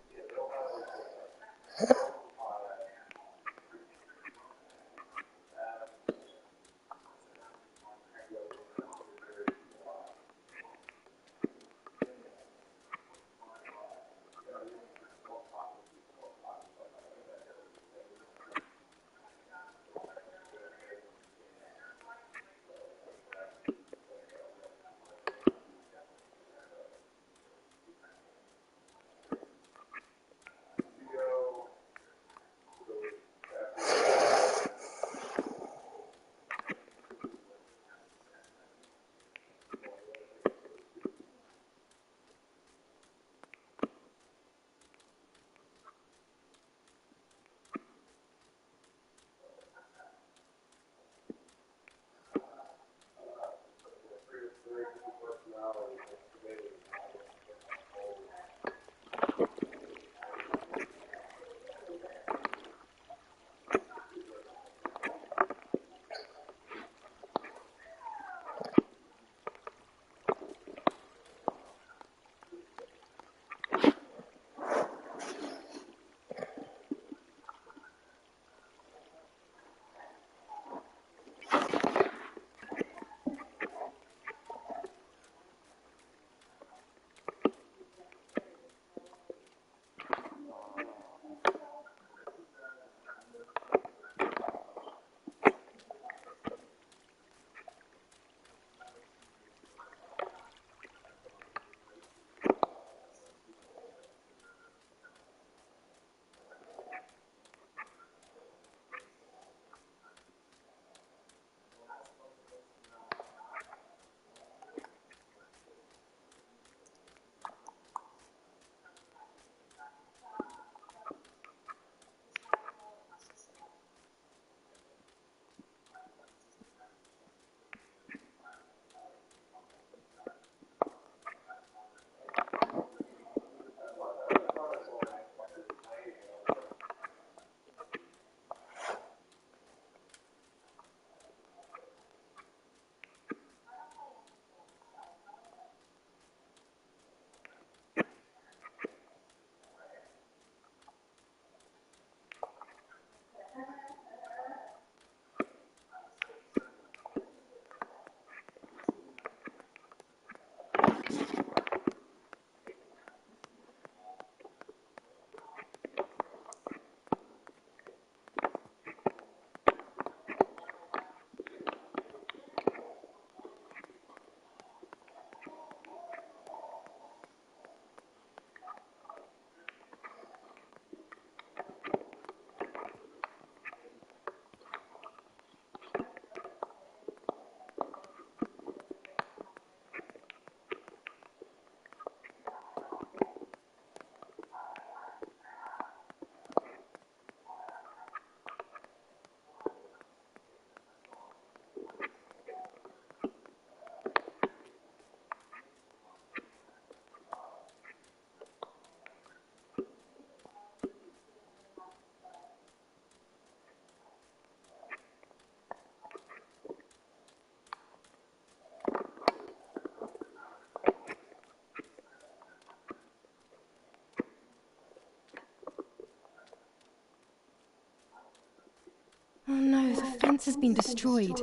the fence has been destroyed.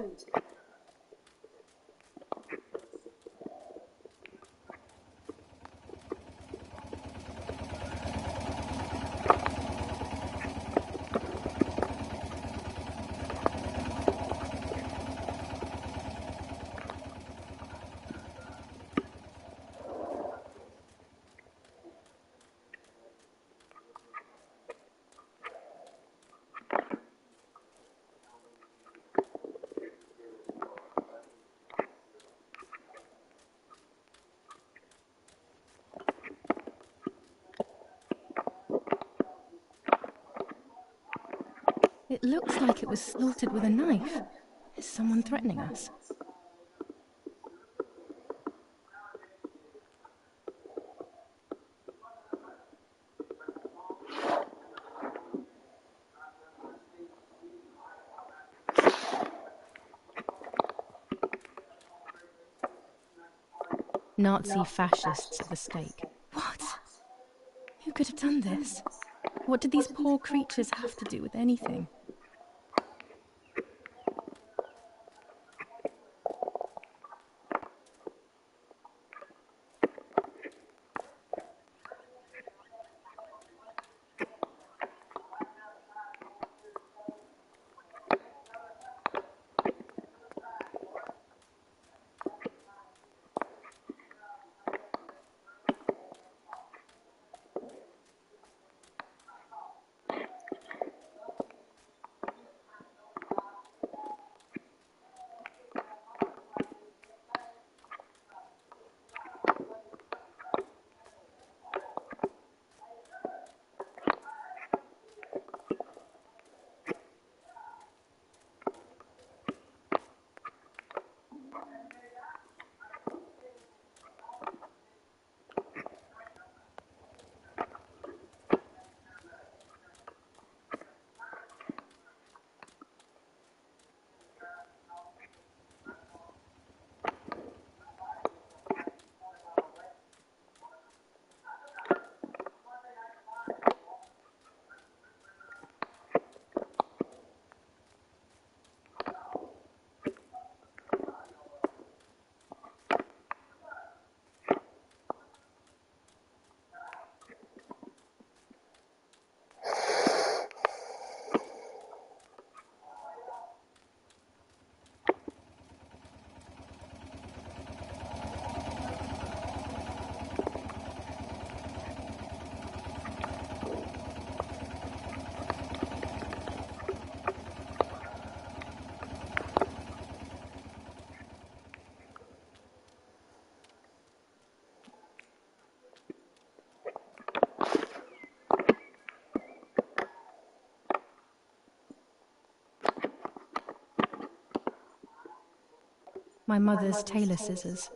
It looks like it was slaughtered with a knife. Is someone threatening us? Nazi fascists at the stake. What? Who could have done this? What did these poor creatures have to do with anything? My mother's tailor scissors.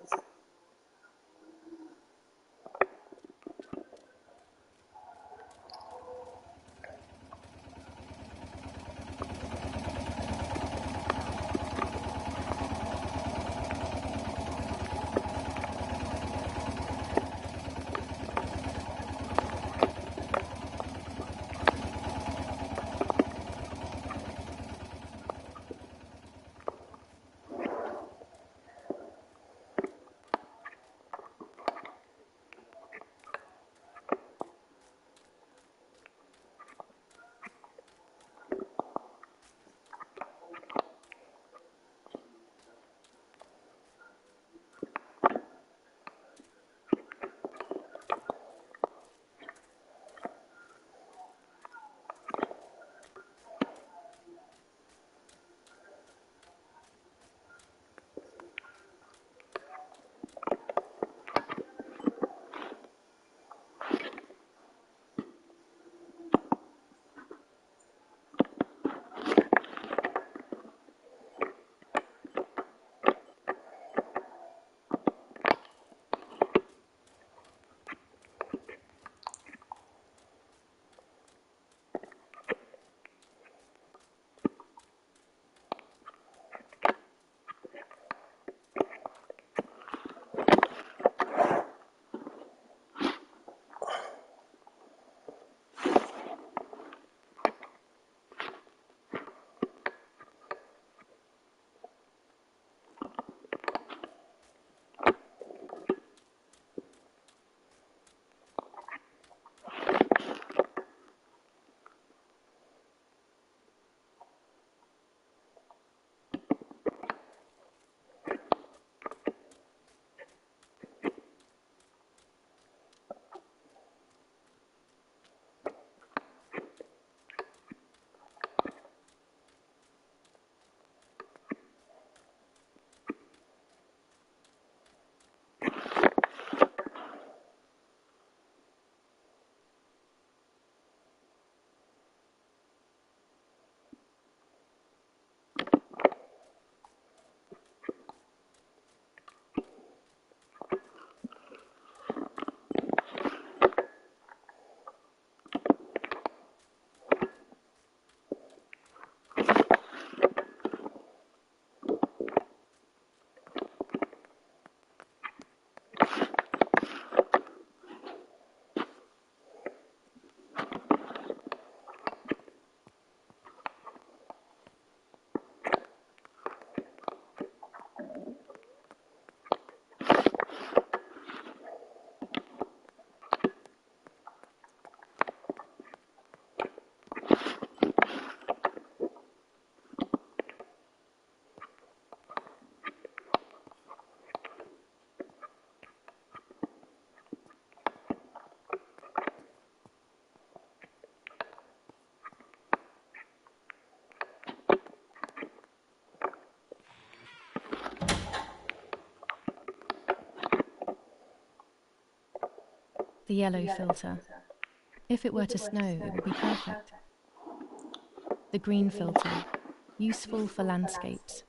The yellow filter. If it were to snow, it would be perfect. The green filter. Useful for landscapes.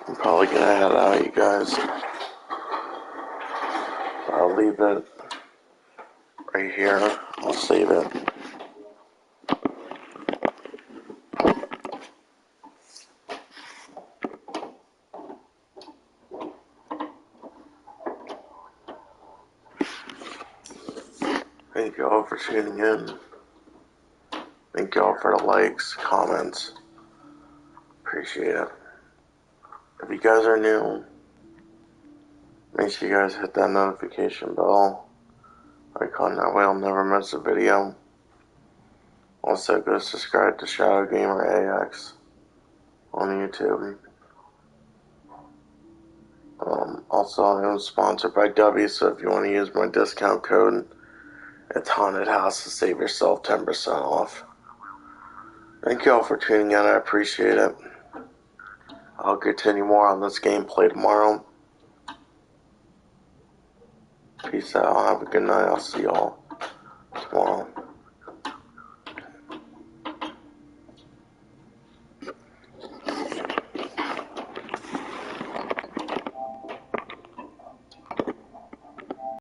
I'm probably gonna head out, you guys. I'll leave it right here. I'll save it. Thank you all for tuning in. Thank you all for the likes, comments. Appreciate it. If you guys are new, make sure you guys hit that notification bell icon. That way I'll never miss a video. Also, go subscribe to Shadow Gamer AX on YouTube. Also, I'm sponsored by W, so if you want to use my discount code, it's Haunted House to save yourself 10% off. Thank you all for tuning in. I appreciate it. I'll continue more on this gameplay tomorrow. Peace out. Have a good night. I'll see y'all tomorrow.